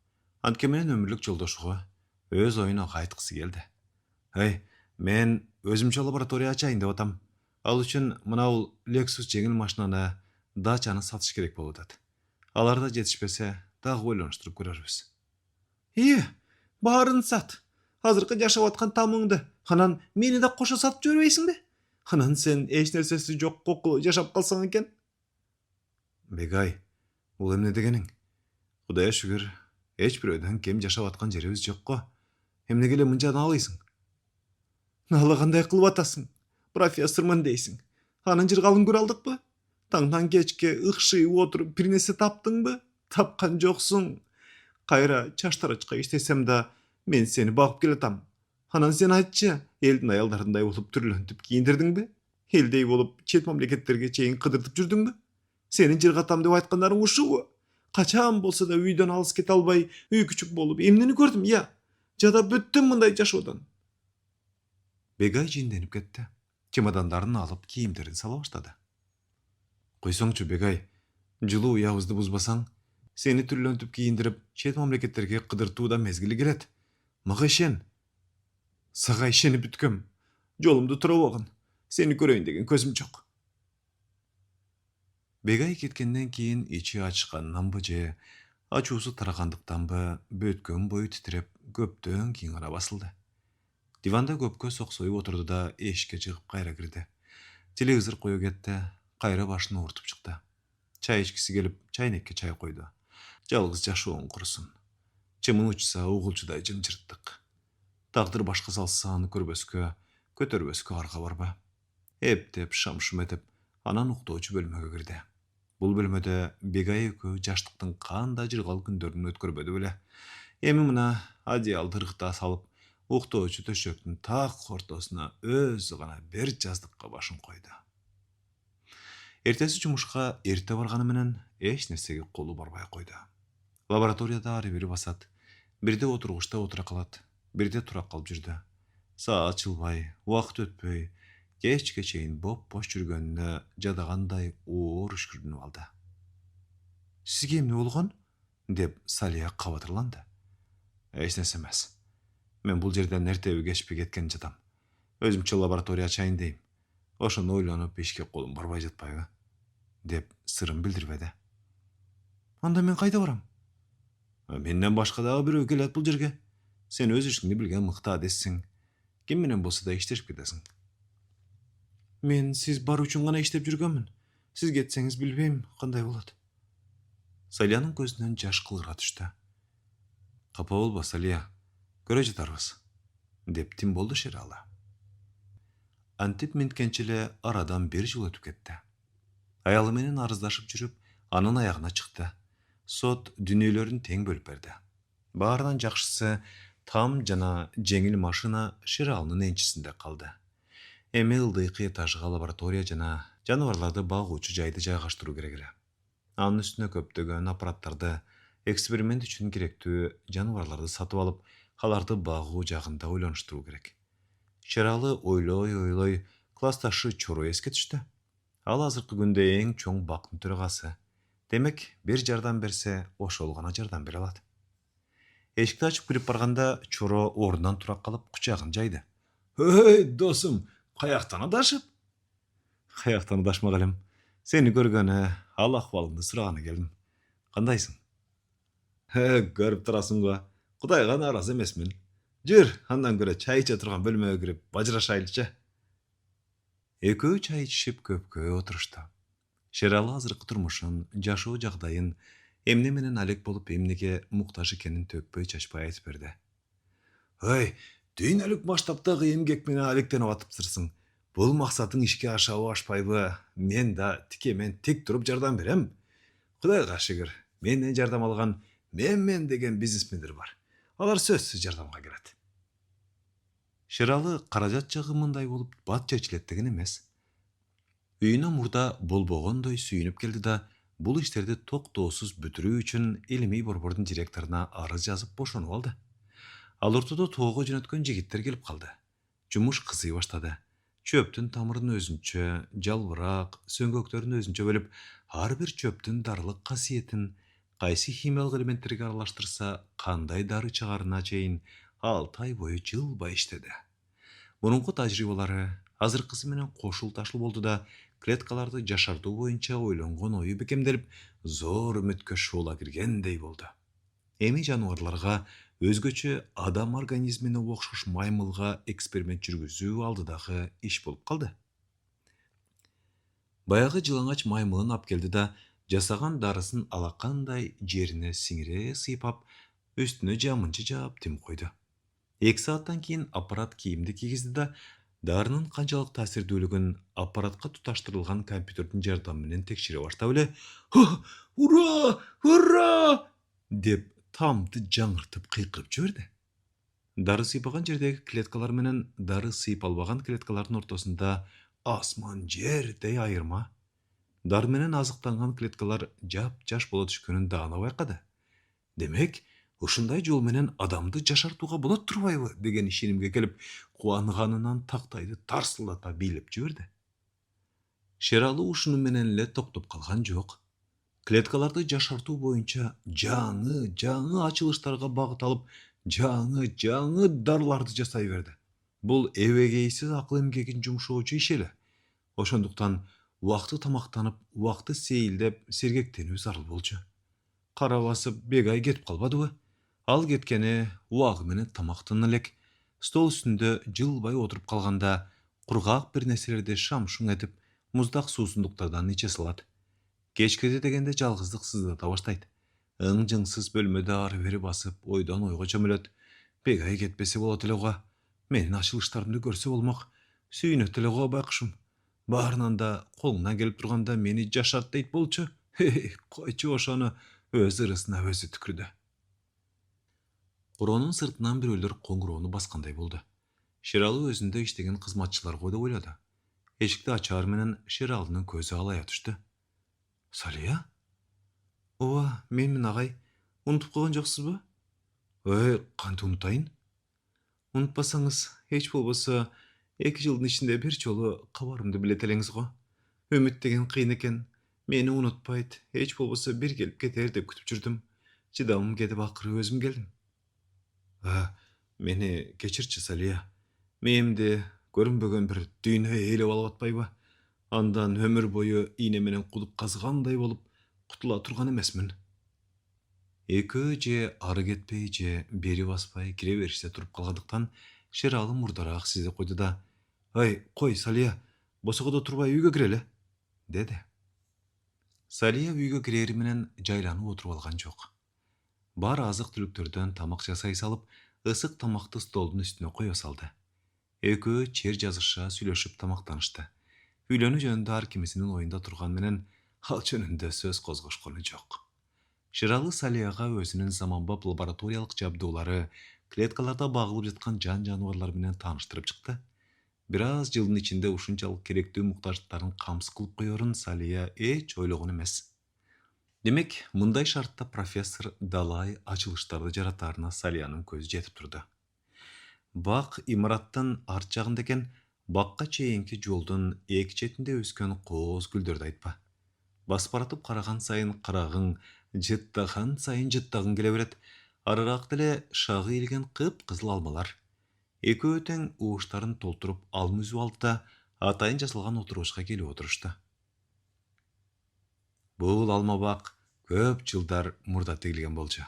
Антке менен өмүрлүк жолдошуга өз оюн ага айткысы келди. Эй, мен өзүмчө лаборатория ачайын деп атам. Ал үчүн мынау Lexus жеңил машинаны, дачаны сатыш керек болуп атат. Алар да жетишпесе, дагы ойлонуштуруп көрөрбүз. Ие, баарын сат. Азыркы жашап аткан тамыңды, анан мени да кошо сатып жибербейсиңби? Анан сен эч нерсеси жок кокулуу жашап калсаң экен. Бегай, бул эмне дегениң? Кудайга шүгүр, эч бирөөдөн кем жашап аткан жерибиз жок го. Эмнеге эле мынча наалыйсың? Наалagандай кылып атасың. Профессормун дейсиң. Анын жыргалын көрө алдыкпы? Таңдан кечке ыкшыйып отуруп бир нерсе таптыңбы? Тапкан жоксуң. Кайра чаштарачка иштесем да, мен сени багып келатам. Анан сен айтчы, элдин аялдарындай болуп түрлөнтүп кийиндирдиңби? Элдей болуп чет мамлекеттерге чейин кыдыртып жүрдүңбү? Сени жыргатам деп айткандарың ушубу? Качан болсо да үйдөн алыс кете албай, үй күчүк болуп эмнени көрдүм, я? Жада бүттүм мындай жашоодон. Бегай жинденип кетти. Чемодандарын алып, кийимдерин сала баштады. Койсоңчу, Бегай, жылуу уябызды бузбасаң, сени түрлөнтүп кийиндирип, чет мамлекеттерге кыдыртууда мезгили келет. Мага ишен. Сага ишенип бүткөм. Жолумду туробогун. Сени көрөйүн деген көзүм жок. Бегай кеткенден кийин ичи ачышканданбы же ачуусу тарагандыктанбы бөткөн бою титиреп көптөн кийин гана басылды. Диванда көпкө соксоюп отурду да эшикке чыгып кайра кирди. Телевизор кое кетти, кайра башын оорутуп чыкты. Чай ичкиси келип, чайнекке чай койду. Жалгыз жашоонун курусун. Чымын учса угулчудай жымжырттык. Тагдыр башка салса аны көрбөскө, көтөрбөскө арга барбы? Эптеп, шам-шум этип, анан уктоочу бөлмөгө кирди. Бул бөлмөдө Бегай экөө жаштыктын кандай жыргал күндөрүн өткөрбөдү беле. Эми мына одеялды ыргыта салып, уктоочу төшөктүн так ортосуна өзү гана бир жаздыкка башын койду. Эртеси жумушка эрте барганы менен эч нерсеге колу барбай койду. Лабораторияда ары бери басат, бирде отургучта отура калат, бирде тура калып жүрдү. Саат чылбай, убакыт өтпөй, кечке чейин бош жүргөнүнө жадагандай оор үшкүрдүнүп алды. Сизге эмне болгон? Деп Салия кабатырланды. Эч нерсе эмес. Мен бул жерден эртеби кечпи кеткен жатам. Өзүмчө лаборатория ачайын дейм. Ошону ойлонуп ишке колум барбай жатпайбы? Деп сырын билдирбеди. Анда мен кайда барам? Менден башка дагы бирөө келет бул жерге. Сен өз ишиңди билген мыкты адессиң. Ким менен болсо да иштешип кетесиң. Мен сиз бар үчүн гана иштеп жүргөнмүн. Сиз кетсеңиз билбейм кандай болот. Салиянын көзүнөн жаш кылгыра түштү. Капа болбо, Салия. Көрө жатарбыз. Деп тим болду Шералы. Антип минткенче эле арадан бир жыл өтүп кетти. Аялы менен арыздашып жүрүп, анын аягына чыкты. Сот дүнүөлөрүн тең бөлүп берди. Баарынан жакшысы там жана жеңил машина Шералынын энчисинде калды. Эми ылдыйкы этажга лаборатория жана жаныбарларды багуучу жайды жайгаштыруу керек эле. Анын үстүнө көптөгөн аппараттарды, эксперимент үчүн керектүү жаныбарларды сатып алып, аларды багуу жагында ойлонуштуруу керек. Шералы ойлой, классташы Чоро эске түштү. Ал азыркы күндө эң чоң бактын төрагасы. Демек, бир жардам берсе, ошол гана жардам бере алат. Эшикти ачып кирип барганда Чоро ордунан тура калып, кучагын жайды. Эй, досум, каяктан адашып? Каяктан адашмак элем. Сени көргөнү, ал акыбалыңды сураганы келдим. Кандайсың? Көрүп турасың го. Кудайга нааразы эмесмин. Жүр, андан көрө чай иче турган бөлмөгө кирип, бажырашайлычы. Экөө чай ичишип көпкө отурушту. Шералы азыркы турмушун, жашоо жагдайын, эмне менен алек болуп эмнеге муктаж экенин төкпөй чачпай айтып берди. Ой, дүйнөлүк масштабтагы эмгек менен алектенип атыптырсың. Бул максатың ишке ашабы ашпайбы? Мен да тикемен тик туруп жардам берем. Кудайга шүгүр, менден жардам алган мен деген бизнесмендер бар. Алар сөзсүз жардамга келет. Шералы каражат жагы мындай болуп бат чечилет деген эмес. Үйүнө мурда болбогондой сүйүнүп келди да, бул иштерди токтоосуз бүтүрүү үчүн илимий борбордун директоруна арыз жазып бошонуп алды. Ал ортодо тоого жөнөткөн жигиттер келип калды. Жумуш кызый баштады. Чөптүн тамырын өзүнчө, жалбырак, сөңгөктөрүн өзүнчө бөлүп, ар бир чөптүн дарылык касиетин, кайсы химиялык элементтерге аралаштырса кандай дары чыгарына чейин 6 ай бою жылбай иштеди. Мурунку тажрыйбалары азыркысы менен кошул ташыл болду да, клеткаларды жашартуу боюнча ойлонгон ою бекемделип, зор үмүткө шуула киргендей болду. Эми жаныбарларга өзгөчө адам организмине окшош маймылга эксперимент жүргүзүү алдыдагы иш болуп калды. Баягы жылаңач маймылын алып келди да, жасаган дарысын алакандай жерине сиңире сыйпап, үстүнө жамынчы жаап тим койду. 2 сааттан кийин аппарат кийимди кийгизди да, дарынын канчалык таасирдүүлүгүн аппаратка туташтырылган компьютердин жардамы менен текшере баштап эле «Ха! Ура! Ура!» деп тамды жаңыртып кыйкырып жиберди. Дары сыйпаган жердеги клеткалар менен дары сыйпалбаган клеткалардын ортосунда асман жердей айырма. Дары менен азыктанган клеткалар жап-жаш боло түшкөнүн даана байкады. Демек, ушундай жол менен адамды жашартууга болот турбайбы деген ишенимге келип, кубанганынан тактайды тарсылдата бийлеп жиберди. Шералуу ушуну менен эле токтоп калган жок. Клеткаларды жашартуу боюнча жаңы ачылыштарга багыт алып, жаңы дарыларды жасай берди. Бул эбегейсиз акыл эмгегин жумшоочу иш эле. Ошондуктан убакты тамактанып, убакты сейилдеп, сергектенүү зарыл болчу. Кара басып бегай кетип калбадыбы? Ал кеткени убагы менен тамактана элек. Стол үстүндө жылбай отуруп калганда, кургак бир нерселерди шам-шуң этип, муздак суусундуктардан иче салат. Кечкеде дегенде жалгыздык сыздата баштайт. Ың-жыңсыз бөлмөдө ары бери басып, ойдон ойго чөмүлөт. Бегай кетпесе болот эле го. Менин ачылыштарымды көрсө болмок. Сүйүнөт эле го байкушум. Баарынан да колуңдан келип турганда мени жашарт дейт болчу. Койчу ошону, өз ырысына өзү түкүрдү. Куроонун сыртынан бирөөлөр коңгуроону баскандай болду. Шералы өзүндө иштеген кызматчылар го деп ойлоду. Эшикти ачаар менен Шералынын көзү алая түштү. Салия? Ооба, менмин агай. Унутуп койгон жоксузбу? Кантип унутайын? Унутпасаңыз, эч болбосо 2 жылдын ичинде бир жолу кабарымды билет элеңиз го. Үмүт деген кыйын экен. Мени унутпайт, эч болбосо бир келип кетер деп күтүп жүрдүм. Чыдамым кетип акыры өзүм келдим. Мени кечирчи, Салия. Мээмди көрүнбөгөн бир дүйнө ээлеп алып атпайбы? Андан өмүр бою ийне менен кудук казгандай болуп кутула турган эмесмин. Экөө же ары кетпей же бери баспай кире бериште туруп калгандыктан Шералы мурдараак сиздеп койду да: Кой, Салия, босогодо турбай үйгө кирели, деди. Салия үйгө кирери менен жайланып отуруп алган жок. Бар азык-түлүктөрдөн тамак жасай салып, ысык тамакты столдун үстүнө кое салды. Экөө чер жазыша сүйлөшүп тамактанышты. Үйлөнүү жөнүндө ар кимисинин оюнда турган менен ал жөнүндө сөз козгошкону жок. Шыралы Салияга өзүнүн заманбап лабораториялык жабдуулары, клеткаларда багылып жаткан жан жаныбарлар менен тааныштырып чыкты. Бир аз жылдын ичинде ушунчалык керектүү муктаждыктарын камсыз кылып коерун Салия эч ойлогон эмес. Демек, мындай шартта профессор далай ачылыштарды жаратаарына Салиянын көзү жетип турду. Бак имараттын арт жагында экен, бакка чейинки жолдун эки четинде өскөн кооз гүлдөрдү айтпа. Басып баратып караган сайын карагың, жыттаган сайын жыттагың келе берет. Арыраак деле шагы ийилген кып-кызыл алмалар. Экөө тең ууштарын толтуруп алым үзүп алды да, атайын жасалган отургучка келип отурушту. Бул алма бак көп жылдар мурда тигилген болчу.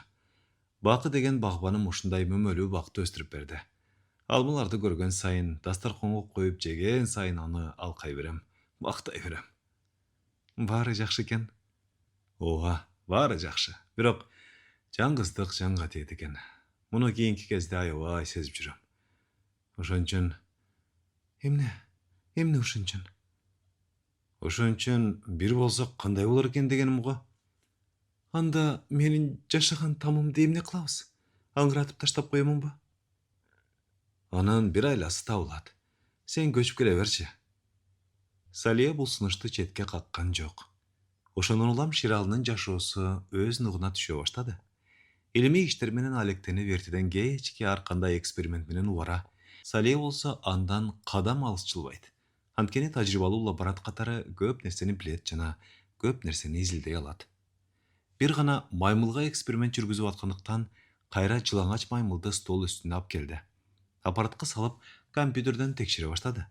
Бакы деген багбаным ушундай мөмөлүү бакты өстүрүп берди. Алмаларды көргөн сайын, дастарханга коюп жеген сайын аны алкай берем, мактай берем. Баары жакшы экен. Ооба, баары жакшы. Бирок жалгыздык жанга тиет экен. Муну кийинки кезде аябай сезип жүрөм. Ошон эмне ошончун? Ошончун бир болсок кандай болор экен дегеним го. Анда менин жашаган тамымды эмне кылабыз? Аңыратып таштап коемунбу? Анын бир айласы табылат. Сен көчүп келе берчи. Салия бул сунушты четке каккан жок. Ошонун улам Ширалынын жашоосу өз нугуна түшө баштады. Илимий иштер менен алектенип эртеден кечке ар кандай эксперимент менен убара. Салия болсо андан кадам алыс жылбайт. Анткени тажрыйбалуу лаборант катары көп нерсени билет жана көп нерсени изилдей алат. Бир гана маймылга эксперимент жүргүзүп аткандыктан кайра жылаңач маймылды стол үстүнө алып келди. Аппаратка салып компьютерден текшере баштады.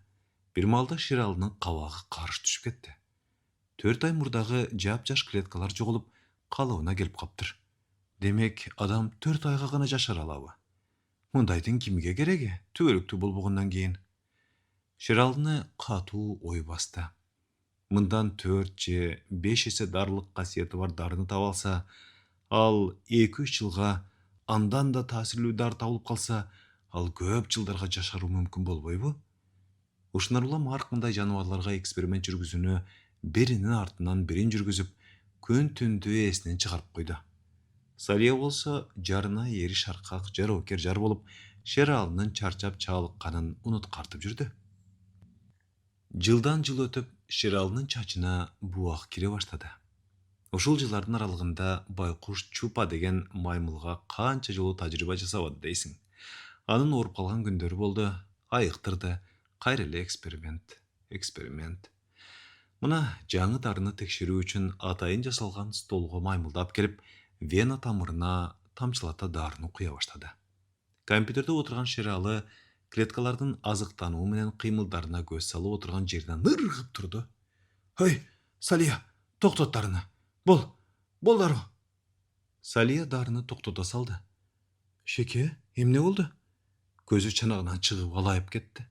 Бир маалда Ширалынын кабагы карыш түшүп кетти. 4 ай мурдагы жапжаш клеткалар жоголуп, калыбына келип каптыр. Демек, адам 4 айга гана жашара алабы? Мындайдын кимге кереги? Түбөлүктүү болбогондон кийин. Ширалыны катуу ой басты. Мындан 4 же 5 эсе дарылык касиети бар дарыны таба алса, ал 2-3 жылга андан да таасирлүү дары табылып калса, ал көп жылдарга жашаруу мүмкүн болбойбу? Ушундан улам ар кандай жаныбарларга эксперимент жүргүзүүнү биринин артынан бирин жүргүзүп, күн түндү эсинен чыгарып койду. Салия болсо жарына эри шаркак жароокер жар болуп, Шералынын чарчап чалыкканын унуткартып жүрдү. Жылдан жыл өтүп, Шералынын чачына буак кире баштады. Ушул жылдардын аралыгында байкуш Чупа деген маймылга канча жолу тажрыйба жасабады дейсиң. Анын ооруп калган күндөрү болду, айыктырды, кайра эле эксперимент. Мына жаңы дарыны текшерүү үчүн атайын жасалган столго маймылды алып келип, вена тамырына тамчылата дарыны куя баштады. Компьютерде отурган Шералы клеткалардын азыктануу менен кыймылдарына көз салып отурган жеринен ыргып турду. «Ой, Салия, токтот дарыны. Бол дароо». Салия дарыны токтото салды. «Шеке, эмне болду?» Көзү чанагынан чыгып алайып кетти.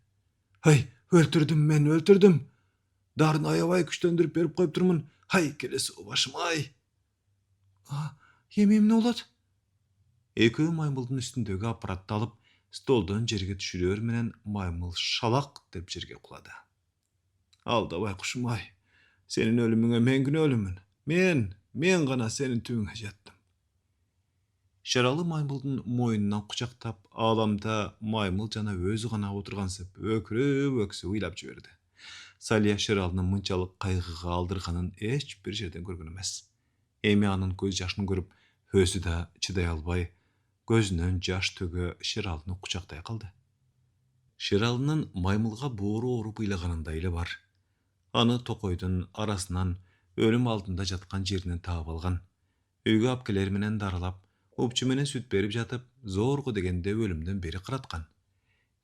«Ай, мен өлтүрдүм. Дарыны аябай күчтөндүрүп берип коюптурмун. Ай, келеси башым ай». Эми эмне болот? Экөө маймылдын үстүндөгү аппаратты алып, столдон жерге түшүрөр менен маймыл шалак деп жерге кулады. «Алда байкушум ай, сенин өлүмүңө мен күнөөлүүмүн. Мен гана сенин түбүңө жеттим». Шералы маймылдын мойнунан кучактап, ааламда маймыл жана өзү гана отургансып, өксүп ыйлап жиберди. Салия Шералынын мынчалык кайгыга алдырганын эч бир жерден көргөн эмес. Эми анын көз жашын көрүп, өзү да чыдай албай, көзүнөн жаш төгө Шералыны кучактай калды. Шералынын маймылга боору ооруп ыйлаганында эле бар. Аны токойдун арасынан өлүм алдында жаткан жеринен таап алган. Үйгө алып келер менен дарылап, упчу менен сүт берип жатып, зорго дегенде өлүмдөн бери караткан.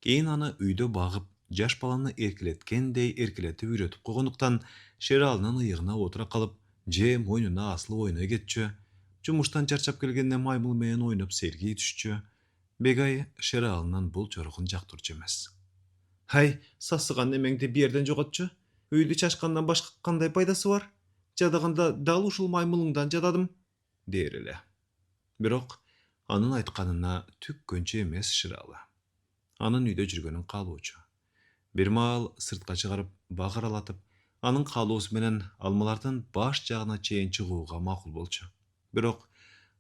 Кийин аны үйдө багып, жаш баланы эркелеткендей эркелетип үйрөтүп койгондуктан Шералынын ыйыгына отура калып, же мойнуна асылып ойной кетчү. Жумуштан чарчап келгенде маймыл менен ойноп сергей түшчү. Бегай Шералынын бул чорухун жактырчу эмес. «Ай, сасыган немеңди биерден жоготчу. Үйдү чачкандан башка кандай пайдасы бар? Жадаганда дал ушул маймылыңдан жададым», дээр эле. Бирок анын айтканына түккөнчү эмес Шералы. Анын үйдө жүргөнүн каалоочу. Бир маал сыртка чыгарып, бак аралатып, анын каалоосу менен алмалардын баш жагына чейин чыгууга макул болчу. Бирок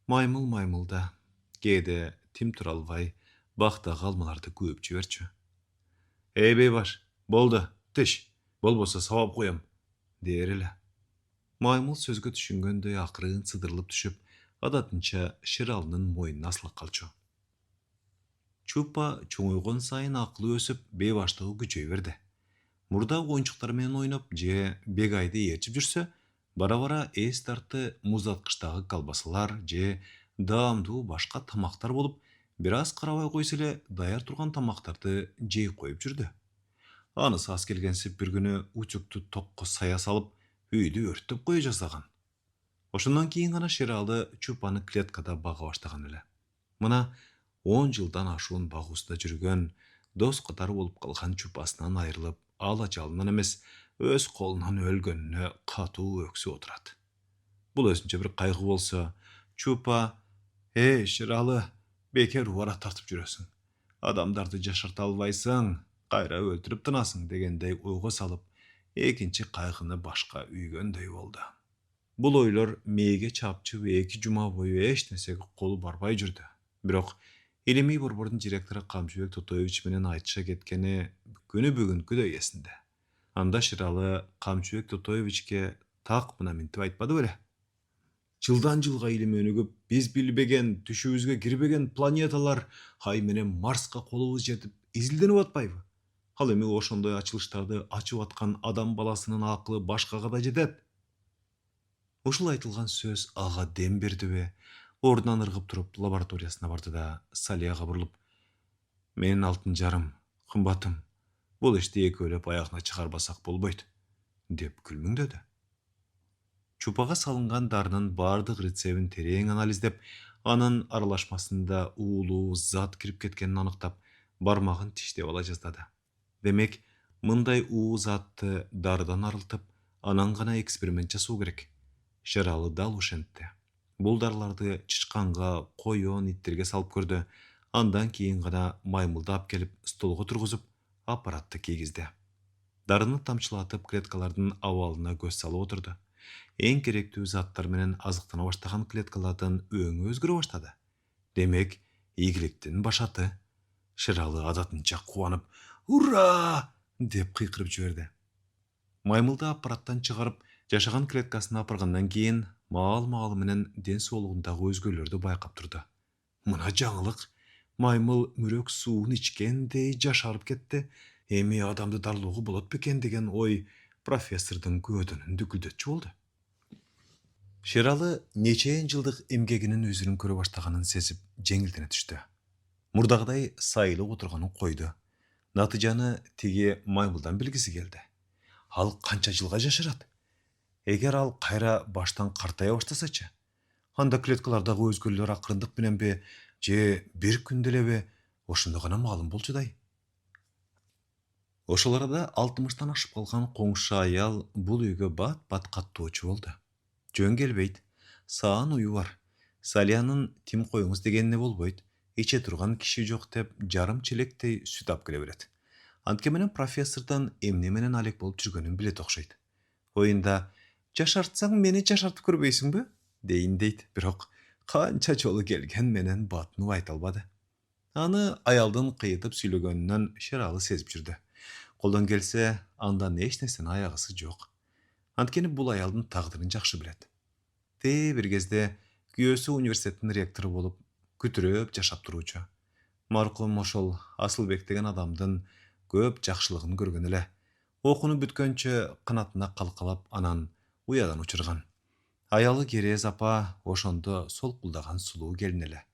маймыл да кээде тим тура албай, бактагы алмаларды күүп жиберчү. «Эй бейбаш, болду, тиш, болбосо сабап коем», дээр эле. Маймыл сөзгө түшүнгөндөй акырын сыдырылып түшүп, адатынча Шералынын мойнуна асылып калчу. Чупа чоңойгон сайын акылы өсүп, бейбаштыгы күчөй берди. Мурда оюнчуктар менен ойноп же бегайды ээрчип жүрсө, бара-бара эс тарты муздаткычтагы колбасалар же даамдуу башка тамактар болуп, бир аз карабай койсо эле даяр турган тамактарды жей коюп жүрдү. Анысы аз келгенсип бир күнү утюгту токко сая салып, үйдү өрттөп кое жаздаган. Ошондон кийин гана Шералы Чупаны клеткада бага баштаган эле. Мына 10 жылдан ашуун багуусунда жүргөн, дос катары болуп калган Чупасынан айрылып, ала жалынан эмес, өз колунан өлгөнүнө катуу өксүп отурат. Бул өзүнчө бир кайгы болсо, Чупа: «Эй, Шералы, бекер убара тартып жүрөсүң. Адамдарды жашарта албайсың, кайра өлтүрүп тынасың» дегендей ойго салып, экинчи кайгыны башка үйгөндөй болду. Бул ойлор мээге чапчып 2 жума бою эч нерсеге колу барбай жүрдү. Бирок Илимий борбордун директору Камчыбек Тотоевич менен айтыша кеткени күнү бүгүнкүдөй эсинде. Анда Шыралы Камчыбек Тотоевичке так мына минтип айтпады беле. Жылдан жылга илим өнүгүп, биз билбеген, түшүбүзгө кирбеген планеталар Ай менен Марска колубуз жетип изилденип атпайбы? Ал эми ошондой ачылыштарды ачып аткан адам баласынын акылы башкага да жетет. Ушул айтылган сөз ага дем бердиби? Ордунан ыргып туруп лабораториясына барды да Салияга бурулуп: "Менин алтын жарым, кымбатым, бул ишти экөөлөп аягына чыгарбасак болбойт", деп күлмүңдөдү. Чупага салынган дарынын бардык рецебин терең анализдеп, анын аралашмасында уулуу зат кирип кеткенин аныктап, бармагын тиштеп ала жаздады. Демек, мындай уу затты дарыдан арылтып, анан гана эксперимент жасоо керек. Шыралы дал ошентти. Бул дарыларды чычканга, коён, иттерге салып көрдү. Андан кийин гана маймылды алып келип, столго тургузуп, аппаратты кийгизди. Дарыны тамчылатып клеткалардын абалына көз салып отурду. Эң керектүү заттар менен азыктана баштаган клеткалардын өңү өзгөрө баштады. Демек, ийгиликтин башаты. Шыралы адатынча кубанып: "Ура!" деп кыйкырып жиберди. Маймылды аппараттан чыгарып, жашаган клеткасына апаргандан кийин маал-маалы менен ден соолугундагы өзгөрүүлөрдү байкап турду. Мына жаңылык. Маймыл мүрөк суун ичкендей жашарып кетти. Эми адамды дарылоого болот бекен деген ой профессордун көөдөнүн дүкүлдөтчү болду. Шералы нечейин жылдык эмгегинин өзүрүн көрө баштаганын сезип, жеңилдене түштү. Мурдагыдай сайылып отурганын койду. Натыйжаны тиги маймылдан билгиси келди. Ал канча жылга жашырат? Эгер ал кайра баштан картая баштасачы? Анда клеткалардагы өзгөрүүлөр акырындык мененби, же бир күндө элеби, ошондо гана маалым болчудай. Ошол арада 60-тан ашып калган коңшу аял бул үйгө бат-бат каттоочу болду. Жөн келбейт. Саан уyu бар. Салиянын тим коюңуз дегенине болбойт. Иче турган киши жок деп жарым челектей сүт алып келе берет. Антке менен профессордон эмне менен алек болуп жүргөнүн билет окшойт. Оюнда жашартсаң мени жашартып көрбөйсүңбү дейин дейт, бирок канча жолу келген менен батынып айта албады. Аны аялдын кыйытып сүйлөгөнүнөн Шералы сезип жүрдү. Колдон келсе, андан эч нерсени аягысы жок. Анткени бул аялдын тагдырын жакшы билет. Бир кезде күйөөсү университеттин ректору болуп, күтүрөп жашап туруучу. Маркум ошол Асылбек деген адамдын көп жакшылыгын көргөн эле. Окууну бүткөнчө канатына калкалап, анан уядан учурган. Аялы Керез апа ошондо солкулдаган сулуу келин эле.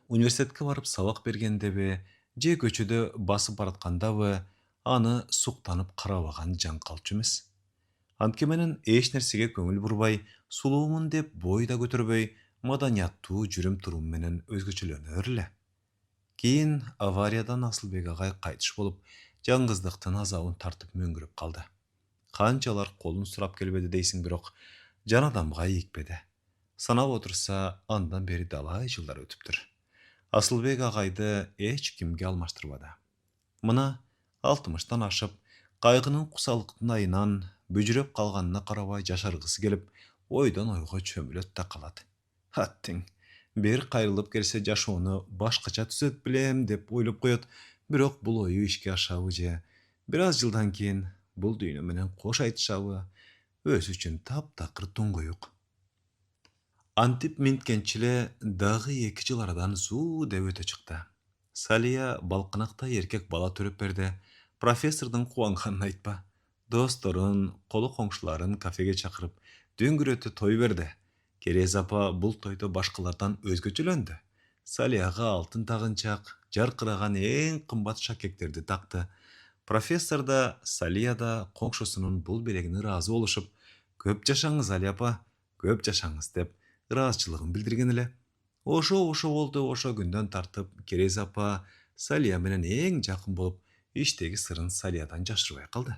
Университетке барып сабак бергендеби, же көчөдө басып бараткандабы, аны суктанып карабаган жан калчу эмес. Антке менен эч нерсеге көңүл бурбай, сулуумун деп бой да көтөрбөй, маданияттуу жүрүм турум менен өзгөчөлөнөр эле. Кийин авариядан Асылбек агай кайтыш болуп, жалгыздыктын азабын тартып мөңгүрөп калды. Канчалар колун сурап келбеди дейсиң, бирок жан адамга ийикпеди. Санап отурса, андан бери далай жылдар өтүптүр. Асылбек агайды эч кимге алмаштырбады. Мына 60-тан ашып, кайгынын кусалыктын айынан бүжүрөп калганына карабай жашаргысы келип, ойдон ойго чөмүлөт да калат. Аттең, бир кайрылып келсе жашоону башкача түзөт билем деп ойлоп коет, бирок бул ою ишке ашабы же бир аз жылдан кийин бул дүйнө менен кош айтышабы, өзү үчүн таптакыр туңгуюк. Антип минткенчиле дагы 2 жыл арадан зуу деп өтө чыкты. Салия балкынакта эркек бала төрөп берди. Профессордун кубанганын айтпа. Досторун, колу коңшуларын кафеге чакырып, дөңгүрөтө той берди. Керез апа бул тойдо башкалардан өзгөчөлөндү. Салияга алтын тагынчак, жаркыраган эң кымбат шакектерди такты. Профессор да, Салия да коңшусунун бул белегине ыраазы болушуп, "Көп жашаңыз, Али апа, көп жашаңыз" деп ыраазычылыгын билдирген эле. Ошо болду, ошо күндөн тартып Керез апа Салия менен эң жакын болуп, иштеги сырын Салиядан жашырбай калды.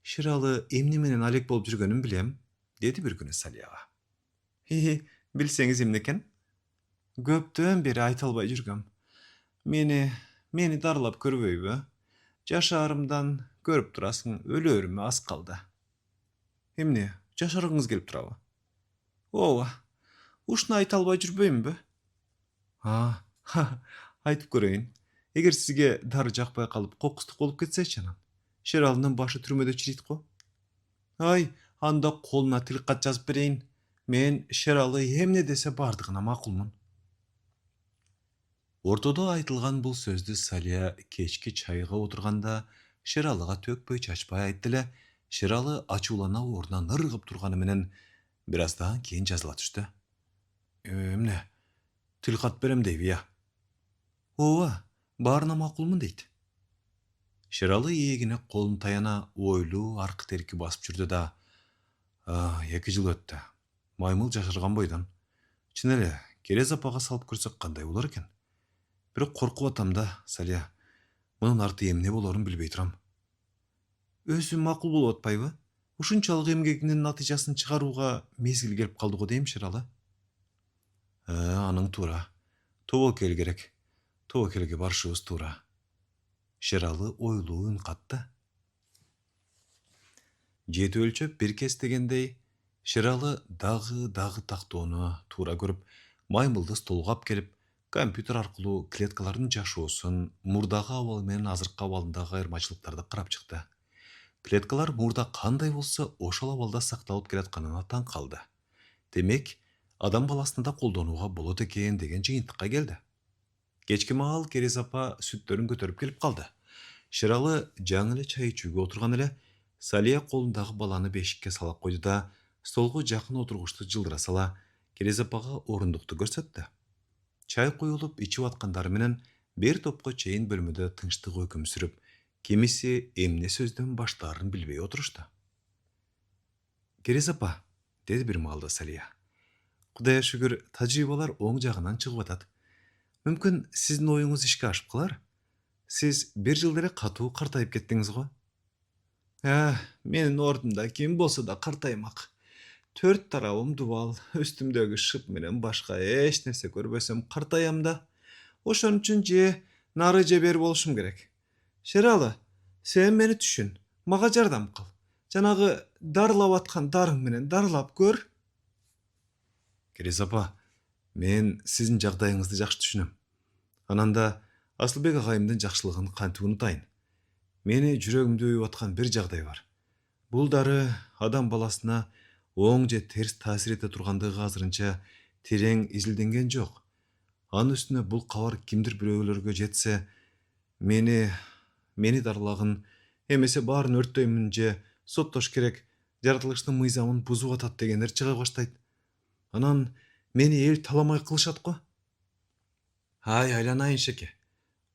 Шыралы эмне менен алек болуп жүргөнүн билем, деди бир күнү Салияга. Билсеңиз эмне экен? Көптөн бери айта албай жүргөм. Мени дарылап көрбөйбү? Жашаарымдан көрүп турасың, өлөрүмө аз калды. Эмне, жашаргыңыз келип турабы? Ооба. Ушуну айта албай жүрбөймүнбү? Айтып көрөйүн. Эгер сизге дары жакпай калып, кокустук болуп кетсечи анан? Шералынын башы түрмөдө чирийт го. Ай, анда колуна тилкат жазып берейин. Мен Шералы эмне десе бардыгына макулмун. Ортодо айтылган бул сөздү Салия кечки чайга отурганда Шералыга төкпөй чачпай айтты эле. Шералы ачуулана ордунан ыргып турганы менен бир аздан кийин жазыла түштү. Эмне? Тилкат берем дейби я? Ооба, баарына макулмун дейт. Шералы ийегине колун таяна ойлуу аркы терки басып жүрдү да, 2 жыл өттү. Маймыл жашырган бойдон. Чын эле, Керез апага салып көрсөк кандай болор экен? Бирок коркуп атам да, Салия. Мунун арты эмне болорун билбей турам. Өзү макул болуп атпайбы? Ушунчалык эмгегинин натыйжасын чыгарууга мезгил келип калды го дейм, Шералы. Аның туура. Тобокел керек. Тобокелге барышыбыз туура. Шералы ойлуу үн катты. Жети өлчөп бир кез дегендей, Шералы дагы тактоону туура көрүп, маймылды столго алып келип, компьютер аркылуу клеткалардын жашоосун, мурдагы абалы менен азыркы абалындагы айырмачылыктарды карап чыкты. Клеткалар мурда кандай болсо, ошол абалда сакталып келатканына таң калды. Демек, адам баласына да колдонууга болот экен деген жыйынтыкка келди. Кечки маал Керез апа сүттөрүн көтөрүп келип калды. Шералы жаңы эле чай ичүүгө отурган эле Салия колундагы баланы бешикке салып койду да, столго жакын отургучту жылдыра сала, Керез апага орундукту көрсөттү. Чай коюлуп ичип аткандары менен бир топко чейин бөлмөдө тынчтык өкүм сүрүп, кимиси эмне сөздөн баштаарын билбей отурушту. Керез апа, деди бир маалда Салия. Кудайга шүгүр, тажрыйбалар оң жагынан чыгып атат. Мүмкүн сиздин оюңуз ишке ашып калар? Сиз 1 жыл эле катуу картайып кеттиңиз го. Менин ордумда ким болсо да картаймак. 4 тарабым дубал, үстүмдөгү шып менен башка эч нерсе көрбөсөм картаям да. Ошон үчүн же нары же бери болушум керек. Шералы, сен мени түшүн, мага жардам кыл. Жанагы дарылап аткан дарың менен дарылап көр. Керез апа, мен сиздин жагдайыңызды жакшы түшүнөм. Ананда Асылбек агайымдын жакшылыгын кантип унутайын. Мени жүрөгүмдү өйүп аткан бир жагдай бар. Бул дары адам баласына оң же терс таасир эте тургандыгы азырынча терең изилденген жок. Анын үстүнө бул кабар кимдир бирөөлөргө жетсе, мени дарылагын, эмесе баарын өрттөймүн же соттош керек, жаратылыштын мыйзамын бузуп атат дегендер чыга баштайт. Анан мени эл таламай кылышат го. Айланайын шеке.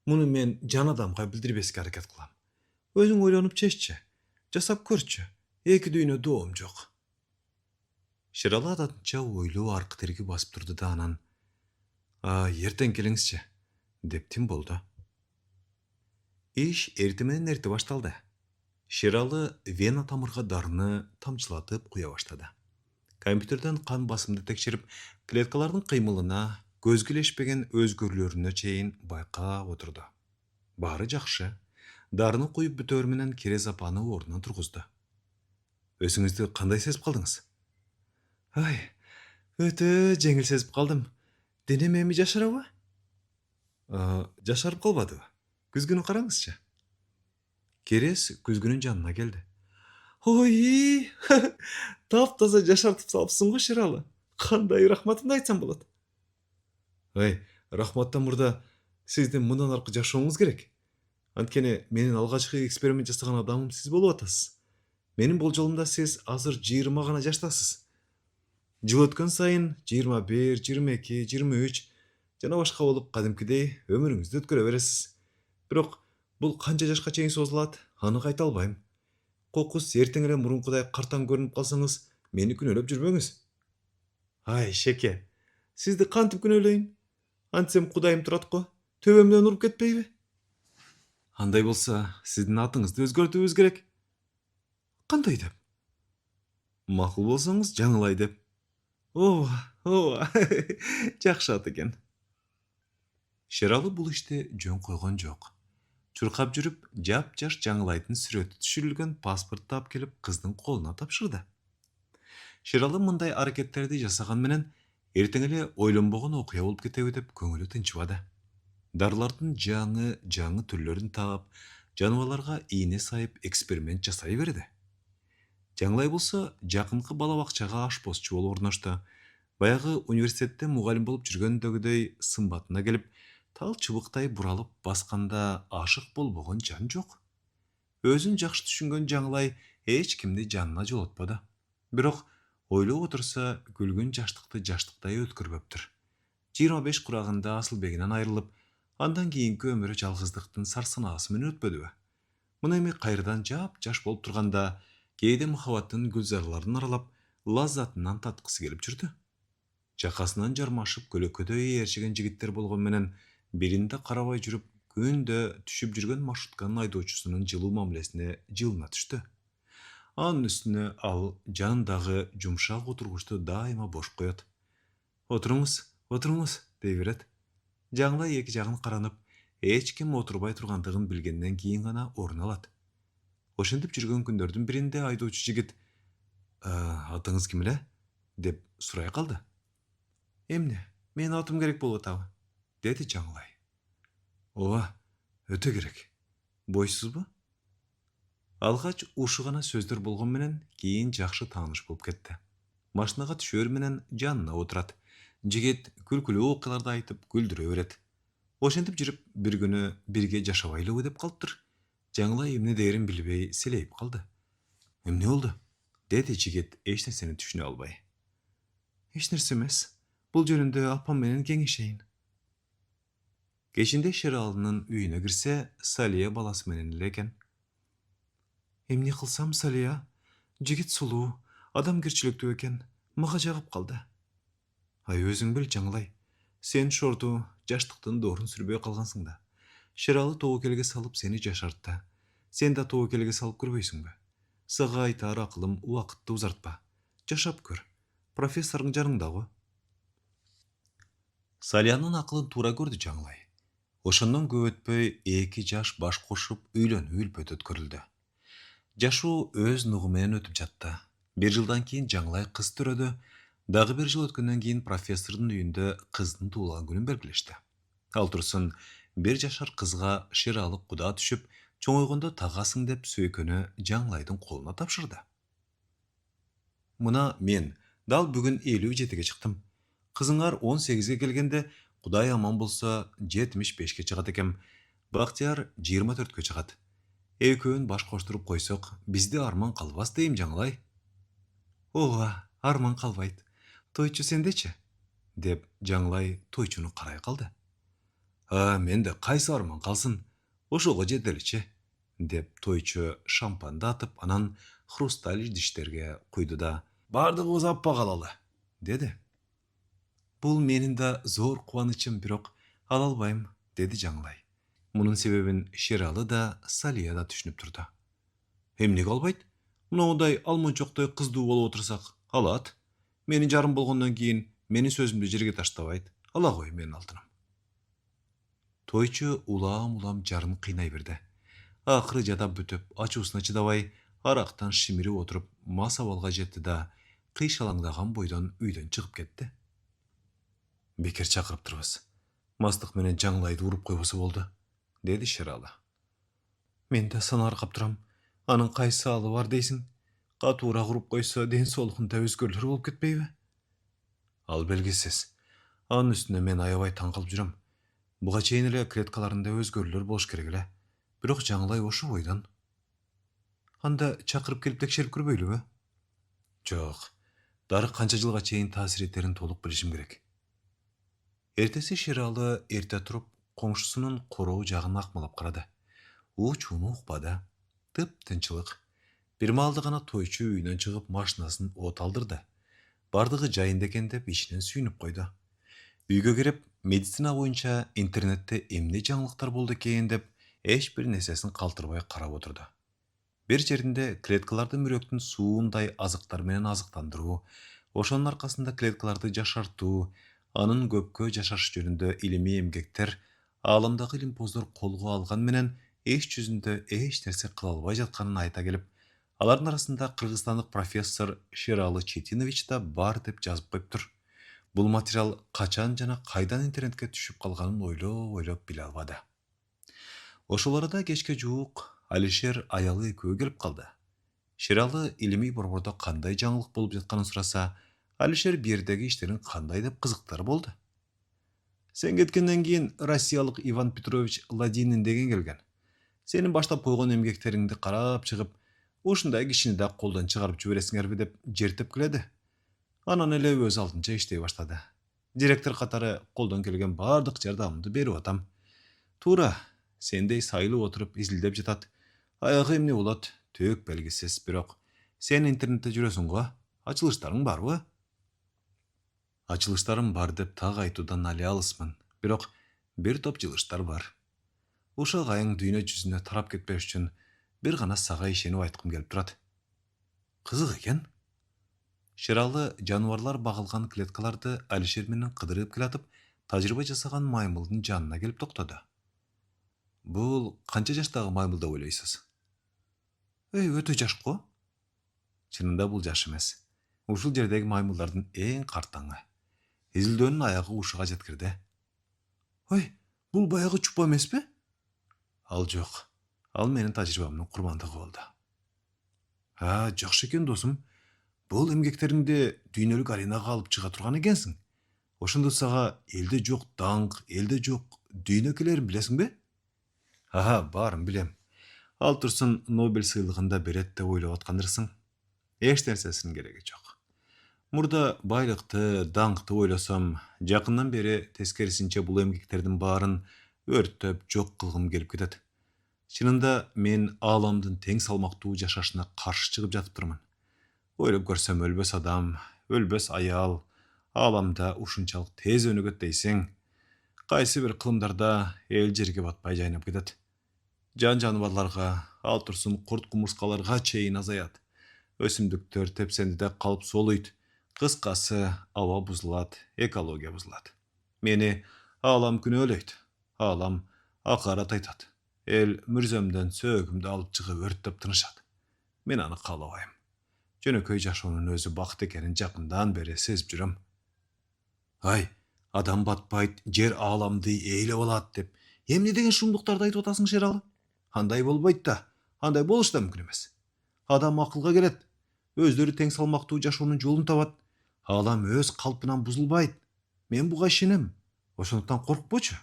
Муну мен жан адамга билдирбеске аракет кылам. Өзүң ойлонуп чеччи. Жасап көрчү. Эки дүйнө доом жок. Шералы адатынча ойлуу аркы терги басып турду да анан эртең келиңизчи, деп тим болду. Иш эртең менен эрте башталды. Шералы вена тамырга дарыны тамчылатып куя баштады. Компьютерден кан басымды текшерип, клеткалардын кыймылына, көзгө илешпеген өзгөрүүлөрүнө чейин байкап отурду. Баары жакшы. Дарыны куюп бүтөөр менен Керез апаны ордунан тургузду. Өзүңүздү кандай сезип калдыңыз? Өтө жеңил сезип калдым. Денем эми жашарабы? Жашарып калбадыбы? Күзгүнү караңызчы. Керез күзгүнүн жанына келди. Ой, таптаза жашартып салыпсың го, Шералы. Кандай рахматымды айтсам болот? Рахматтан мурда сиздин мындан аркы жашооңуз керек. Анткени менин алгачкы эксперимент жасаган адамым сиз болуп атасыз. Менин болжолумда сиз азыр 20 гана жаштасыз. Жыл өткөн сайын 21, 22, 23 жана башка болуп кадимкидей өмүрүңүздү өткөрө бересиз. Бирок бул канча жашка чейин созулат, аны айта албайм. Кокус эртең эле мурункудай картаң көрүнүп калсаңыз, мени күнөөлөп жүрбөңүз. Шеке, сизди кантип күнөөлөйүн? Антсем Кудайым турат го, төбөмдөн уруп кетпейби? Андай болсо, сиздин атыңызды өзгөртүүбүз керек. Кандай деп? Макул болсоңуз, Жаңылай деп. Ооба, жакшы ат экен. Шералы бул ишти жөн койгон жок. Чуркап жүрүп, жап-жаш Жаңылайдын сүрөтү түшүрүлгөн паспортду алып келип кыздын колуна тапшырды. Шералы мындай аракеттерди жасаган менен эртең эле ойлонбогон окуя болуп кетеби деп көңүлү тынчыбады. Дарылардын жаңы түрлөрүн таап, жаныбарларга ийне сайып эксперимент жасай берди. Жаңылай болсо жакынкы бала бакчага ашпозчу болуп орношту. Баягы университетте мугалим болуп жүргөндөгүдөй сымбатына келип, тал чыбыктай буралып басканда ашык болбогон жан жок. Өзүн жакшы түшүнгөн Жаңылай эч кимди жанына жолотподу. Бирок ойлоп отурса, күлгүн жаштыкты жаштыктай өткөрбөптүр. 25 курагында Асылбегинен айрылып, андан кийинки өмүрү жалгыздыктын сарсанасы менен өтпөдүбү? Мына эми кайрадан жаш болуп турганда, кээде махаббаттын гүлзарларын аралап, лаззатынан таткысы келип жүрдү. Жакасынан жармашып көлөкөдөй ээрчиген жигиттер болгон менен биринде карабай жүрүп, күндө түшүп жүргөн маршрутканын айдоочусунун жылуу мамилесине жылына түштү. Анын үстүнө ал жанындагы жумшак отургучту дайыма бош коет. Отуруңуз, отуруңуз, дей берет. Жаңылай эки жагын каранып, эч ким отурбай тургандыгын билгенден кийин гана орун алат. Ошентип жүргөн күндөрдүн биринде айдоочу жигит: Атыңыз ким эле?» деп сурай калды. «Эмне, менин атым керек болуп атабы?» деди Жаңылай. «Ооба, өтө керек. Бойсузбу?» Алгач ушу гана сөздөр болгон менен кийин жакшы тааныш болуп кетти. Машинага түшөр менен жанына отурат. Жигит күлкүлүү окуяларды айтып күлдүрө берет. Ошентип жүрүп, бир күнү бирге жашабайлыбы деп калыптыр. Жаңылай эмне дээрин билбей селейип калды. «Эмне болду?» деди жигит эч нерсени түшүнө албай. «Эч нерсе эмес. Бул жөнүндө апам менен кеңешейин». Кечинде Шералынын үйүнө кирсе, Салия баласы менен эле экен. «Эмне кылсам, Салия? Жигит сулуу, адамгерчиликтүү экен. Мага жагып калды». «Ай, өзүң бил, Жаңылай. Сен шорту жаштыктын доорун сүрбөй калгансың да. Шералы тобокелге салып сени жашартты. Сен да тобокелге салып көрбөйсүңбү? Сага айтар акылым, убакытты узартпа. Жашап көр. Профессорың жаныңдагы». Салиянын акылын туура көрдү Жаңылай. Ошондон көп өтпөй эки жаш баш кошуп үйлөнүү үлпөт өткөрүлдү. Жашоо өз нугу менен өтүп жатты. Бир жылдан кийин Жаңылай кыз төрөдү. Дагы бир жыл өткөндөн кийин профессордун үйүндө кыздын туулган күнүн белгилешти. Ал турсун бир жашар кызга Шералы куда түшүп, чоңойгондо тагасың деп сөөкөнү Жаңылайдын колуна тапшырды. «Мына мен дал бүгүн 57-ге чыктым. Кызыңар 18-ге келгенде, Кудай аман болсо 75-ке чыгат экем. Бактияр 24-кө чыгат. Экөөнүн баш коштуруп койсок, бизде арман калбас дейм, Жаңылай». «Ооба, арман калбайт. Тойчу сендечи?» деп Жаңылай тойчуну карай калды. Менде кайсы арман калсын, ошого жетеличи», деп тойчу шампанды атып, анан хрусталь идиштерге куйду да: «Бардыгыбыз аппак алалы», деди. «Бул менин да зор кубанычым, бирок ала албайм», деди Жаңылай. Мунун себебин Шералы да, Салия да түшүнүп турду. «Эмнеге албайт? Мындай алмунчоктой кыздуу болуп отурсак, алат. Менин жарым болгондон кийин менин сөзүмдү жерге таштабайт. Ала кой менин алтыным». Тойчу улам жарын кыйнай берди. Акыры жадап бүтүп, ачуусуна чыдабай, арактан шимирип отуруп, мас абалга жетти да, кыйшалаңдаган бойдон үйдөн чыгып кетти. «Бекер чакырыптырбыз. Мастык менен Жаңылайды уруп койбосо болду», деди Шералы. «Мен да санааркап турам. Анын кайсы алы бар дейсиң? Катуураак уруп койсо, ден соолугунда өзгөрүүлөр болуп кетпейби?» «Ал белгисиз. Анын үстүнө мен аябай таң калып жүрөм. Буга чейин эле клеткаларында өзгөрүүлөр болуш керек эле. Бирок Жаңылай ошо бойдон». «Анда чакырып келип текшерип көрбөйлүбү?» «Жок. Дары канча жылга чейин таасир этерин толук билишим керек». Эртеси Шералы эрте туруп, коңшусунун короо жагын акмалап карады. Учууну укпады. Тып-тынчылык. Бир маалда гана тойчу үйүнөн чыгып машинасын от алдырды. Бардыгы жайында экен деп ичинен сүйүнүп койду. Үйгө кирип, медицина боюнча интернетте эмне жаңылыктар болду экен деп эч бир нерсесин калтырбай карап отурду. Бир жеринде клеткаларды мүрөктүн суундай азыктар менен азыктандыруу, ошонун аркасында клеткаларды жашартуу, анын көпкө жашаш жөнүндө илимий эмгектер, ааламдагы илимпоздор колго алган менен иш жүзүндө эч нерсе кыла албай жатканын айта келип, алардын арасында кыргызстандык профессор Шералы Четинович да бар деп жазып коюптур. Бул материал качан жана кайдан интернетке түшүп калганын ойлоп биле албады. Ошол арада кечке жуук Алишер аялы экөө келип калды. Шералы илимий борбордо кандай жаңылык болуп жатканын сураса, Алишер бу жердеги иштерин кандай деп кызыктар болду. Сен кеткенден кийин Россиялык Иван Петрович Ладинин деген келген. Сенин баштап койгон эмгектериңди карап чыгып, ушундай кишини да колдон чыгарып жибересиңерби деп жертеп келеди. Анан эле өз алдынча иштей баштады. Директор катары колдон келген бардык жардамымды берип атам. Туура, сендей сайлып отуруп изилдеп жатат. Аягы эмне болот, төк белгисиз, бирок сен интернетте жүрөсүң го. Ачылыштарың барбы? Ачылыштарым бар деп так айтуудан али алысмын. Бирок бир топ жылыштар бар. Ушул кайың дүйнө жүзүнө тарап кетпеш үчүн бир гана сага ишенип айткым келип турат. Кызык экен. Шералы жаныбарлар багылган клеткаларды Алишер менен кыдырып келатып, тажрыйба жасаган маймылдын жанына келип токтоду. Бул канча жаштагы маймыл деп ойлойсуз? Өтө жаш го. Чынында бул жаш эмес. Ушул жердеги маймылдардын эң картаңы. Изилдөөнүн аягы ушуга жеткирди. Бул баягы чупа эмеспи? Ал жок. Ал менин тажрыйбамдын курмандыгы болду. Жакшы экен досум. Бул эмгектериңди дүйнөлүк аренага алып чыга турган экенсиң. Ошондо сага элде жок даңк, элде жок дүйнө келерин билесиңби? Баарын билем. Ал турсун Нобель сыйлыгында берет деп ойлоп аткандырсың. Эч нерсесинин кереги жок. Мурда байлыкты, даңкты ойлосом, жакындан бери тескерисинче бул эмгектердин баарын өрттөп жок кылгым келип кетет. Чынында мен ааламдын тең салмактуу жашашына каршы чыгып жатыптырмын. Ойлоп көрсөм өлбөс адам, өлбөс аял, ааламда ушунчалык тез өнүгөт дейсең, кайсы бир кылымдарда эл жерге батпай жайнап кетет. Жан жаныбарларга, ал турсун курт кумурскаларга чейин азаят. Өсүмдүктөр тепсендиде калып солуйт. Кыскасы, аба бузулат, экология бузулат. Мени аалам күнөөлөйт. Аалам акарат айтат. Эл мүрзөмдөн сөөгүмдү алып чыгып өрттөп тынышат. Мен аны каалабайм. Жөнөкөй жашоонун өзү бакыт экенин жакындан бери сезип жүрөм. Адам батпайт, жер ааламды ээлеп алат деп эмне деген шумдуктарды айтып атасың, Шералы? Андай болбойт да, андай болуш да мүмкүн эмес. Адам акылга келет, өздөрү тең салмактуу жашоонун жолун табат. Аалам өз калпынан бузулбайт. Мен буга ишенем. Ошондуктан коркпочу.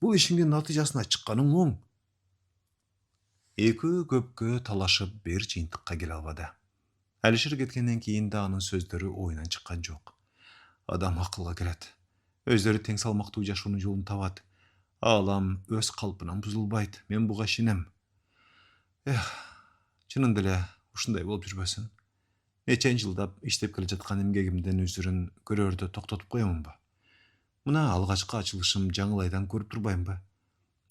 Бул ишиңдин натыйжасына чыкканың оң. Экөө көпкө талашып бир жыйынтыкка келе албады. Алишер кеткенден кийин да анын сөздөрү оюнан чыккан жок. Адам акылга келет. Өздөрү тең салмактуу жашоонун жолун табат. Аалам өз калпынан бузулбайт. Мен буга ишенем. Чынында эле ушундай болуп жүрбөсүн. Нечен жылдап иштеп келе жаткан эмгегимдин үзүрүн көрөрдө токтотуп коемунбу? Мына алгачкы ачылышым жаңы айдан көрүп турбаймбы?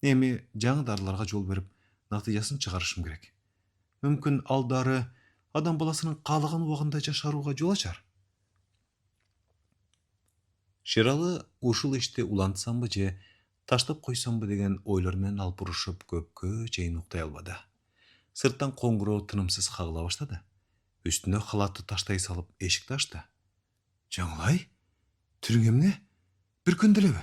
Эми жаңы дарыларга жол берип, натыйжасын чыгарышым керек. Мүмкүн ал дары адам баласынын каалаган убагында жашарууга жол ачар. Шералы ушул ишти улантсамбы же таштап койсомбу деген ойлор менен алып урушуп көпкө чейин уктай албады. Сырттан коңгуроо тынымсыз кагыла баштады. Үстүнө халатты таштай салып эшикти ачты. Жаңылай, түрүң эмне? Бир күн делеби?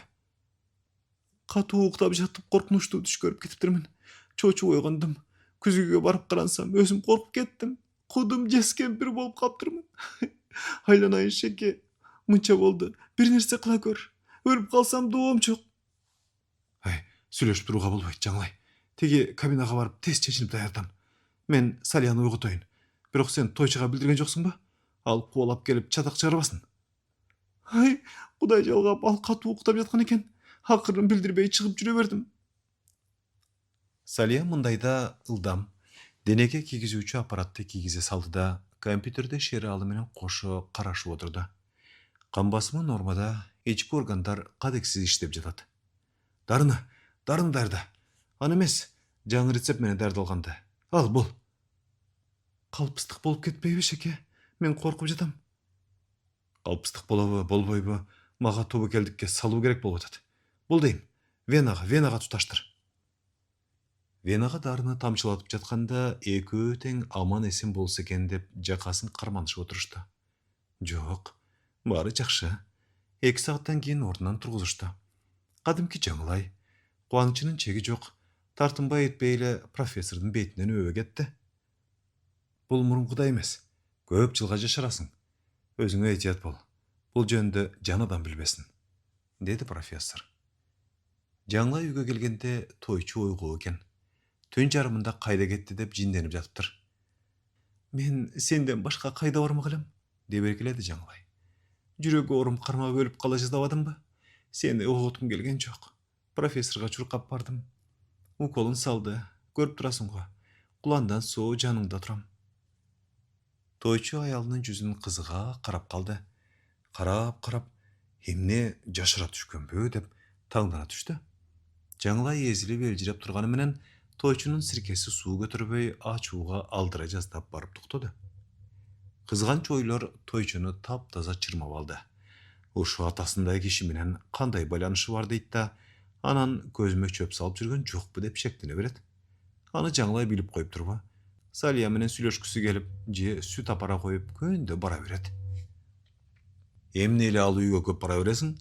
Катуу уктап жатып коркунучтуу түш көрүп кетиптирмин. Чочуп ойгондум. Күзгүгө барып карансам, өзүм коркуп кеттим. Кудум жескемпир болуп каптырмын. Айланайын шеке. Мынча болду. Бир нерсе кыла көр. Өлүп калсам доом жок. Сүйлөшүп турууга болбойт, Жаңылай. Теги кабинага барып тез чечинип даярдан. Мен Салияны ойготоюн. Бирок сен тойчуга билдирген жоксуңбу? Ал кубалап келип чатак чыгарбасын. Кудай жалгап, ал катуу уктап жаткан экен. Акырын билдирбей чыгып жүрө бердим. Салия мындайда ылдам денеге кийгизүүчү аппаратты кийгизе салды да компьютерде Шералы менен кошо карашып отурду. Кан басымы нормада, ички органдар кадексиз иштеп жатат. Дарыны даярда. Аны эмес, жаңы рецепт менен даярдалганды. Ал бул. Калпыстык болуп кетпейби, шеке? Мен коркуп жатам. Калпыстык болобу, болбойбу? Мага тобокелдикке салуу керек болуп атат. Бул дейм, венага туташтыр. Венага дарыны тамчылатып жатканда экөө тең аман эсен болсо экен деп жакасын карманышып отурушту. Жок, баары жакшы. 2 сааттан кийин ордунан тургузушту. Кадимки Жаңылай. Кубанычынын чеги жок. Тартынбай этпей эле профессордун бетинен өбө кетти. Бул мурункудай эмес. Көп жылга жашарасың. Өзүңө этият бол. Бул жөнүндө жанадан билбесин, деди профессор. Жаңла үйгө келгенде тойчу ойгоо экен. Түн жарымында кайда кетти деп жинденип жатыптыр. Мен сенден башка кайда бармак элем? деп эркеледи Жаңлай. Жүрөгү оорум кармап өлүп кала жаздабадымбы? Сени угуткум келген жок. Профессорго чуркап бардым. Уколун салды. Көрүп турасың го. Куландан соо жаныңда турам. Тойчу аялынын жүзүн кызыга карап калды. Карап, эмне жашыра түшкөнбү деп таңдана түштү. Жаңлай эзилип элжиреп турганы менен тойчунун сиркеси суу көтөрбөй ачууга алдыра жаздап барып токтоду. Кызганч ойлор тойчуну таптаза чырмап алды. Ушу атасындай киши менен кандай байланышы бар дейт да, анан көзүмө чөп салып жүргөн жокпу деп шектене берет. Аны Жаңлай билип коюп турбу? Салия менен сүйлөшкүсү келип, же сүт апара коюп көндө бара берет. Эмне эле ал үйгө көп бара бересиң?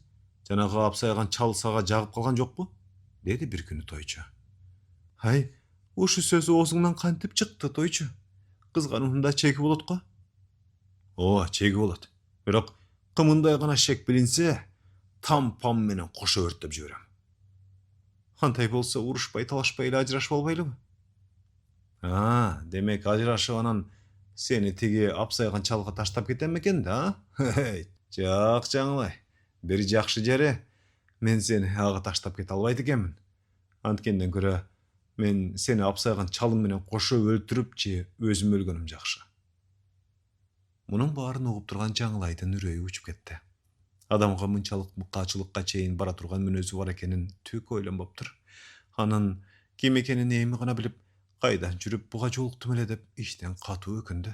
Жанагы апсайган чал сага жагып калган жокпу? деди бир күнү тойчу. Ай, ушу сөз оозуңдан кантип чыкты, тойчу? Кызгануунда чеги болот го? Ооба, чеги болот. Бирок кымындай гана шек билинсе, там-пам менен кошо өрттөп жиберем. Кандай болсо урушпай, талашпай эле ажырашып албайлыбы? Демек ажырашып анан сени тиги апсайган чалга таштап кетем экен да? Жак, Жаңлай. Бир жакшы жери, мен сени ага таштап кете албайт экенмин. Анткенден көрө мен сени апсайган чалым менен кошо өлтүрүп же өзүм өлгөнүм жакшы. Мунун баарын угуп турган Жаңлайдын үрөйү учуп кетти. Адамга мынчалык мыкаачылыкка чейин бара турган мүнөзү бар экенин түк ойлонбоптур. Анын ким экенин эми гана билип, кайдан жүрүп буга жолуктум эле деп иштен катуу өкүндү.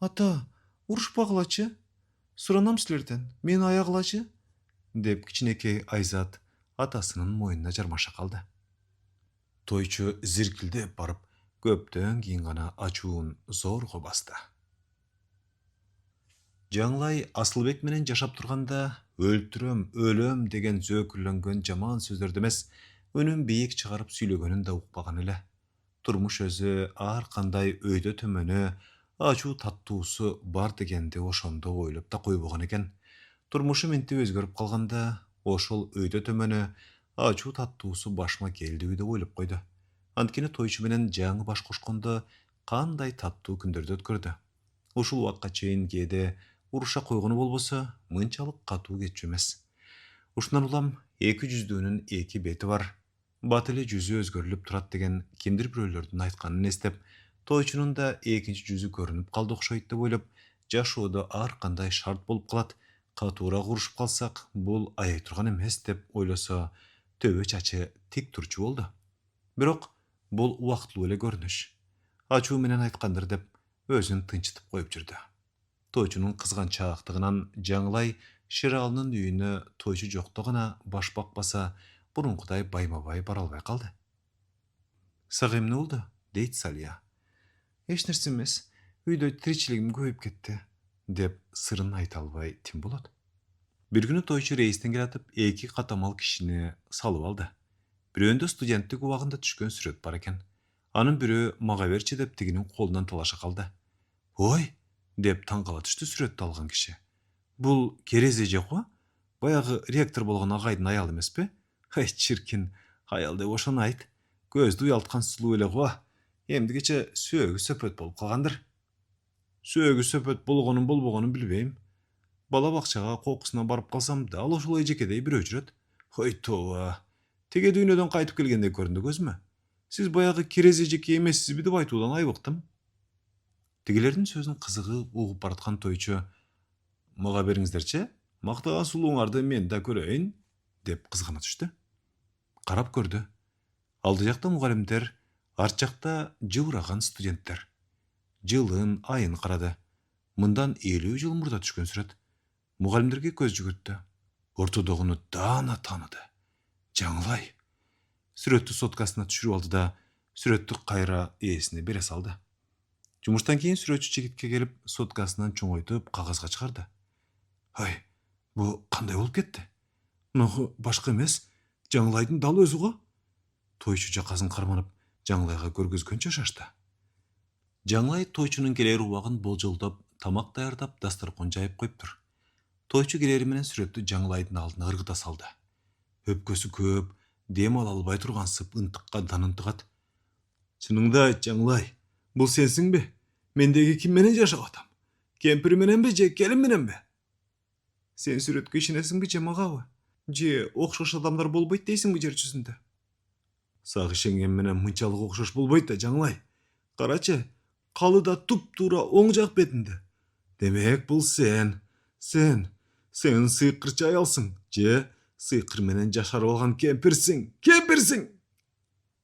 Ата, урушпагылачы? Суранам силерден, мени аягылачы? деп кичинекей Айзат атасынын мойнуна жармаша калды. Тойчу зиркилдеп барып, көптөн кийин гана ачуун зорго басты. Жаңлай Асылбек менен жашап турганда өлтүрөм, өлөм деген зөөкүрлөнгөн жаман сөздөрдү эмес, үнүн бийик чыгарып сүйлөгөнүн да укпаган эле. Турмуш өзү ар кандай өйдө төмөнү, ачуу таттуусу бар дегенди ошондо ойлоп да койбогон экен. Турмушу минтип өзгөрүп калганда, ошол өйдө төмөнү, ачуу таттуусу башыма келдиби деп ойлоп койду. Анткени тойчу менен жаңы баш кошкондо кандай таттуу күндөрдү өткөрдү. Ушул убакка чейин кээде уруша койгону болбосо, мынчалык катуу кетчү эмес. Ушундан улам эки жүздүүнүн эки бети бар. Бат эле жүзү өзгөрүлүп турат деген кимдир бирөөлөрдүн айтканын эстеп, тойчунун да экинчи жүзү көрүнүп калды окшойт деп ойлоп, жашоодо ар кандай шарт болуп калат, катуураак урушуп калсак, бул аяй турган эмес деп ойлосо, төбө чачы тик турчу болду. Бирок бул убактылуу эле көрүнүш. Ачуу менен айткандыр деп өзүн тынчытып коюп жүрдү. Тойчунун кызганчаактыгынан Жаңлай Шералынын үйүнө тойчу жокто гана баш бакпаса, бурункудай байма-бай бара албай калды. Сага эмне болду? дейт Салия. Эч нерсе эмес, үйдө тиричилигим көбөйүп кетти, деп сырын айта албай тим болот. Бир күнү тойчу рейстен келатып, эки катамал кишини салып алды. Бирөөндө студенттик убагында түшкөн сүрөт бар экен. Анын бирөө мага берчи деп тигинин колунан талаша калды. Ой, деп таң кала түштү сүрөттү алган киши. Бул керезе жок го? Баягы ректор болгон агайдын аялы эмеспи? Ай, чиркин, аял деп ошону айт. Көздү уялткан сулуу эле го. Эмдигече сөөгү сөпөт болуп калгандыр. Сөөгү сөпөт болгонун болбогонун билбейм. Бала бакчага кокусуна барып калсам, дал ошол эжекедей бирөө жүрөт. Ой, тооба. Теге дүйнөдөн кайтып келгендей көрүндү көзүмө. Сиз баягы керезе эжеке эмессизби деп айтуудан айбыктым. Тигилердин сөзүн кызыгып угуп бараткан тойчу: "Мага бериңиздерчи, мактаган сулууңарды мен да көрөйүн", деп кызгана түштү. Карап көрдү. Алды жакта мугалимдер, арт жакта жыбыраган студенттер. Жылын, айын карады. Мындан 50 жыл мурда түшкөн сүрөт. Мугалимдерге көз жүгүрттү. Ортодогуну даана тааныды. Жаңлай. Сүрөттү соткасына түшүрүп алды да, сүрөттү кайра ээсине бере салды. Жумуштан кийин сүрөтчү жигитке келип, соткасынан чоңойтуп кагазга чыгарды. Ай, бул кандай болуп кетти? Мынагы башка эмес, Жаңлайдын дал өзү го. тойчу жақасын қарманып, Жаңлайға көргізгенше шашты. Жаңлай тойчунун келер убагын болжолдоп, тамак даярдап, дастаркан жайып коюп тур. Тойчу келери менен сүрөттү Жаңлайдын алдына ыргыта салды. Өпкөсү көп, дем ала албай тургансып ынтыкка данын тыгат. Чыныңды айт, Жаңлай, бул сенсиңби? Мендеги ким менен жашап атам? Кемпир мененби же келин мененби? Сен сүрөткө ишенесиңби же магабы? Же окшош адамдар болбойт дейсиңби жер жүзүндө? Сак ишенген менен мынчалык окшош болбойт да, Жаңлай. Карачы, калыда туп-туура оң жак бетинде. Демек бул сен сыйкырчы аялсың же сыйкыр менен жашарып алган кемпирсиң.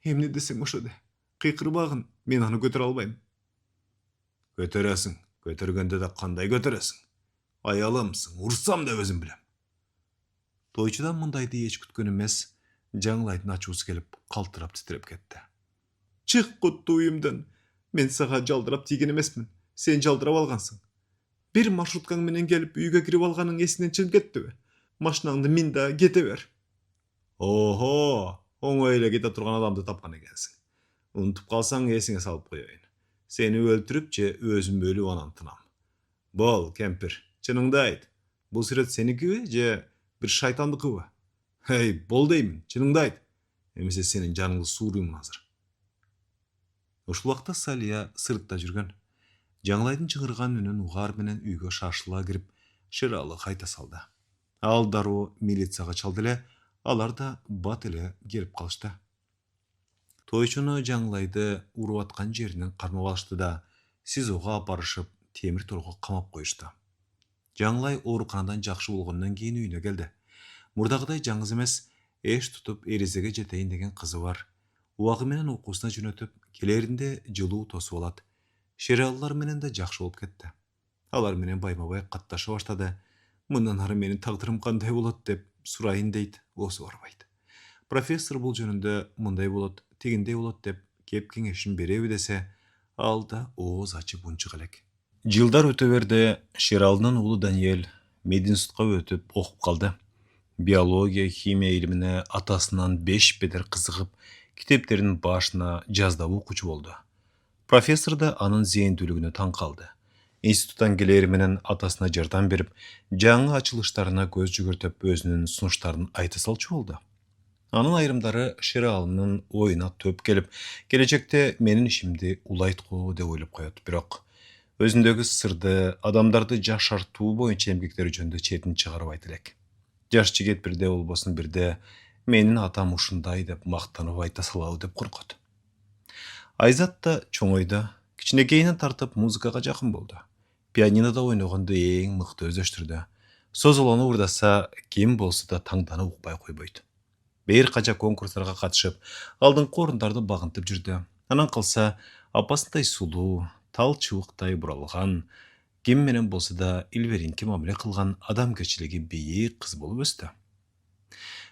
Эмне десең ошо де. Кыйкырбагын, мен аны көтөрө албайм. Көтөрөсүң, көтөргөндө да кандай көтөрөсүң? Аялымсың, урсам деп өзүм билем. Тойчудан мындайды эч күткөн эмес, Жаңлайдын ачуусу келип, калтырап титиреп кетти. Чык кутту уюмдан. Мен сага жалдырап тийген эмесмин. Сен жалдырап алгансың. Бир маршруткаң менен келип үйгө кирип алганың эсиңден чыгып кеттиби? Машинаңды мин да кете бер. Охо, оңой эле кете турган адамды тапкан экенсиң. Унутуп калсаң эсиңе салып коеюн. Сени өлтүрүп же өзүм өлүп анан тынам. Бол, кемпир, чыныңды айт. Бул сүрөт сеникиби же бир шайтандыкыбы? Эй, бол деймин, чыныңды айт. Эмесе сенин жаныңды сууруймун азыр. Ушул убакта Салия сыртта жүргөн. Жаңлайдын чыңырган үнүн угаар менен үйгө шашыла кирип, Шералы кайта салды. Ал дароо милицияга чалды эле, алар да бат эле келип калышты. Тойчуну Жаңлайды уруп аткан жеринен кармап алышты да, СИЗОго апарышып, темир торго камап коюшту. Жаңлай ооруканадан жакшы болгондон кийин үйүнө келди. Мурдагыдай жаңыз эмес, эш тутуп эрезеге жетейин деген кызы бар. Убагы менен окуусуна жөнөтүп, келеринде жылуу тосуп алат. Шералылар менен да жакшы болуп кетти. Алар менен байма-бай катташа баштады. Мындан ары менин тагдырым кандай болот деп сурайын дейт, оозу барбайт. Профессор бул жөнүндө мындай болот, тигиндей болот деп кеп кеңешин береби десе, ал да ооз ачып унчук элек. Жылдар өтө берди, Шералынын уулу Даниэль мединститутка өтүп окуп калды. Биология, химия илимине атасынан 5 бедер кызыгып, китептерин башына жаздап окуучу болду. Профессор да анын зээндүүлүгүнө таң калды. Институттан келери менен атасына жардам берип, жаңы ачылыштарына көз жүгүртүп, өзүнүн сунуштарын айта салчу болду. Анын айрымдары Шералынын оюна төп келип, келечекте менин ишимди улайтко деп ойлоп коет. Бирок өзүндөгү сырды, адамдарды жашартуу боюнча эмгектери жөнүндө четин чыгарбайт элек. Жаш жигит бирде болбосун бирде менин атам ушундай деп мактанып айта салабы деп коркот. Айзат да чоңойду, кичинекейинен тартып музыкага жакын болду. Пианинода ойногонду эң мыкты өздөштүрдү. Созолону урдаса, ким болсо да таңданып укпай койбойт. Бир канча конкурстарга катышып, алдыңкы орундарды багынтып жүрдү. Анан калса, апасындай сулуу, тал чыбыктай буралган, ким менен болсо да илберинки мамиле кылган, адамгерчилиги бийик кыз болуп өстү.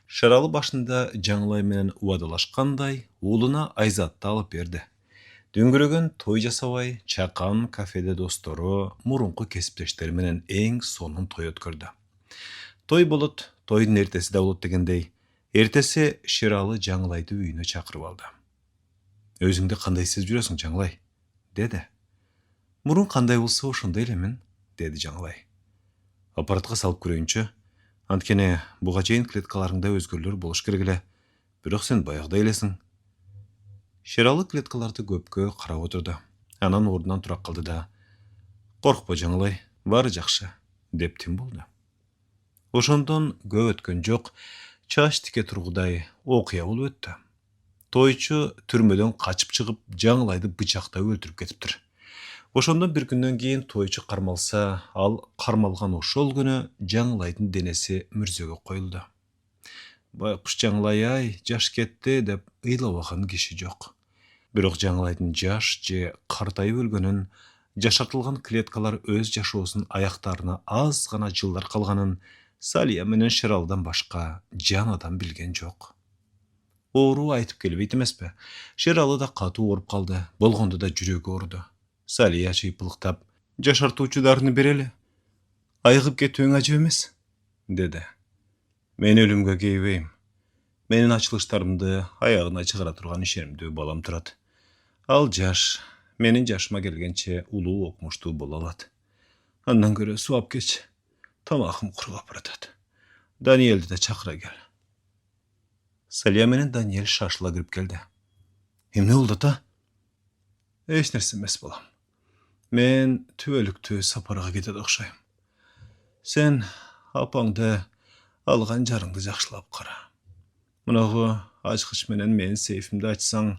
Шералы башында Жаңлай менен убадалашкандай, уулуна Айзатты алып берди. Дүңгүрөгөн той жасабай, чакан кафеде достору, мурунку кесиптештери менен эң сонун той өткөрдү. Той болот, тойдун эртеси да болот дегендей, эртеси Шералы Жаңлайды үйүнө чакырып алды. Өзүңдү кандай сезип жүрөсүң, Жаңлай? Деди. Мурун кандай болсо ошондой элемин, деди Жаңлай. Аппаратка салып көрөйүнчү. Анткени буга чейин клеткаларыңда өзгөрүүлөр болуш керек эле. Бирок сен баягыдай элесиң. Шералы клеткаларды көпкө карап отурду. Анан ордунан тура калды да, коркпо Жаңлай, баары жакшы, деп тим болду. Ошондон көп өткөн жок, чач тике тургудай окуя болуп өттү. Тойчу түрмөдөн качып чыгып, Жаңлайды бычактап өлтүрүп кетиптир. Ошондон бир күндөн кийин тойчу кармалса, ал кармалган ошол күнү Жаңлайдын денеси мүрзөгө коюлду. Байкуш Жаңлай ай, жаш кетти деп ыйлабаган киши жок. Бирок Жаңлайдын жаш же картайып өлгөнүн, жашартылган клеткалар өз жашоосунун аяктарына аз гана жылдар калганын Салия менен Шералдан башка жан адам билген жок. Оору айтып келбейт эмеспи? Шералы да катуу ооруп калды, болгондо да жүрөгү ооруду. Салия чыйпылыктап, жашартуучу дарыны берели. Айыгып кетүүң ажып эмес, деди. Мен өлүмгө кейбейм. Менин açılışlarımды ayağına çıkara turgan işerimde balam turат. Al jaş, menin jaşıma gelgençe uluu okmuştu bola alat. Andan göre suap geç. Tamahım kurulap baratat. Daniel'di de çakıra gel. Salyamenin Daniel şaşıla girip geldi. Hem ne oldu da? Eş nersi mes bolam. Men tüvelüktü saparağa gidet okşayım. Sen apаңды algan jarыңды jakşylap kara. Munağı açkıç menen meni seyfimde açsaң,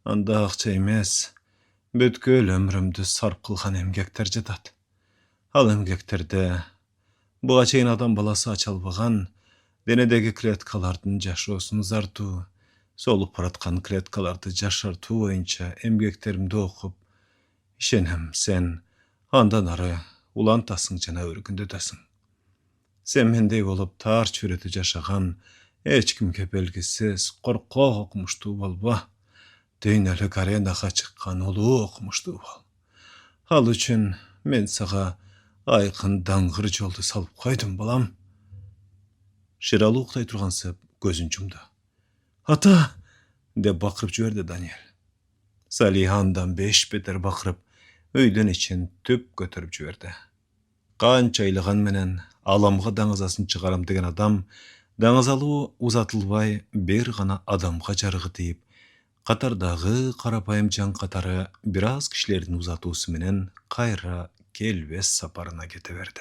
anda akça emes, bötkül ömrümdü sarp kılgan emgekter jatat. Al emgekterde buğa çeyin adam balası açalbagan, denedegi kletkalardın jaşoosunu zartu, solup baratkan kletkalardı jaşartu boyunça emgekterimdi okup, işenem sen andan arı ulantasың jana örgündetasың. Sen mendey olup tar çüreti jaşagan, hiç kimge belgisiz, korkak okmuştu bolba. Düyneli arenaga çıkkan ulu okmuştu bol. Al üçün men sağa aykın dangır joldu salıp koydum balam. Şiralı uktay turgansıp gözün jumdu. Ata! De bakırıp jüberdi Daniel. Salihandan 5 beter bakırıp, öýden için tüp götürüp jüberdi. Kançaylıgan menen alamga dаңызасын çıgaram degen adam, dаңызалуу uzatılbay bir gana adamga jarıgı deyip, Qatardağı qarapayım jan qatarı biraz kişilerin uzatuusu menen kayra kelbes saparına geteberdi.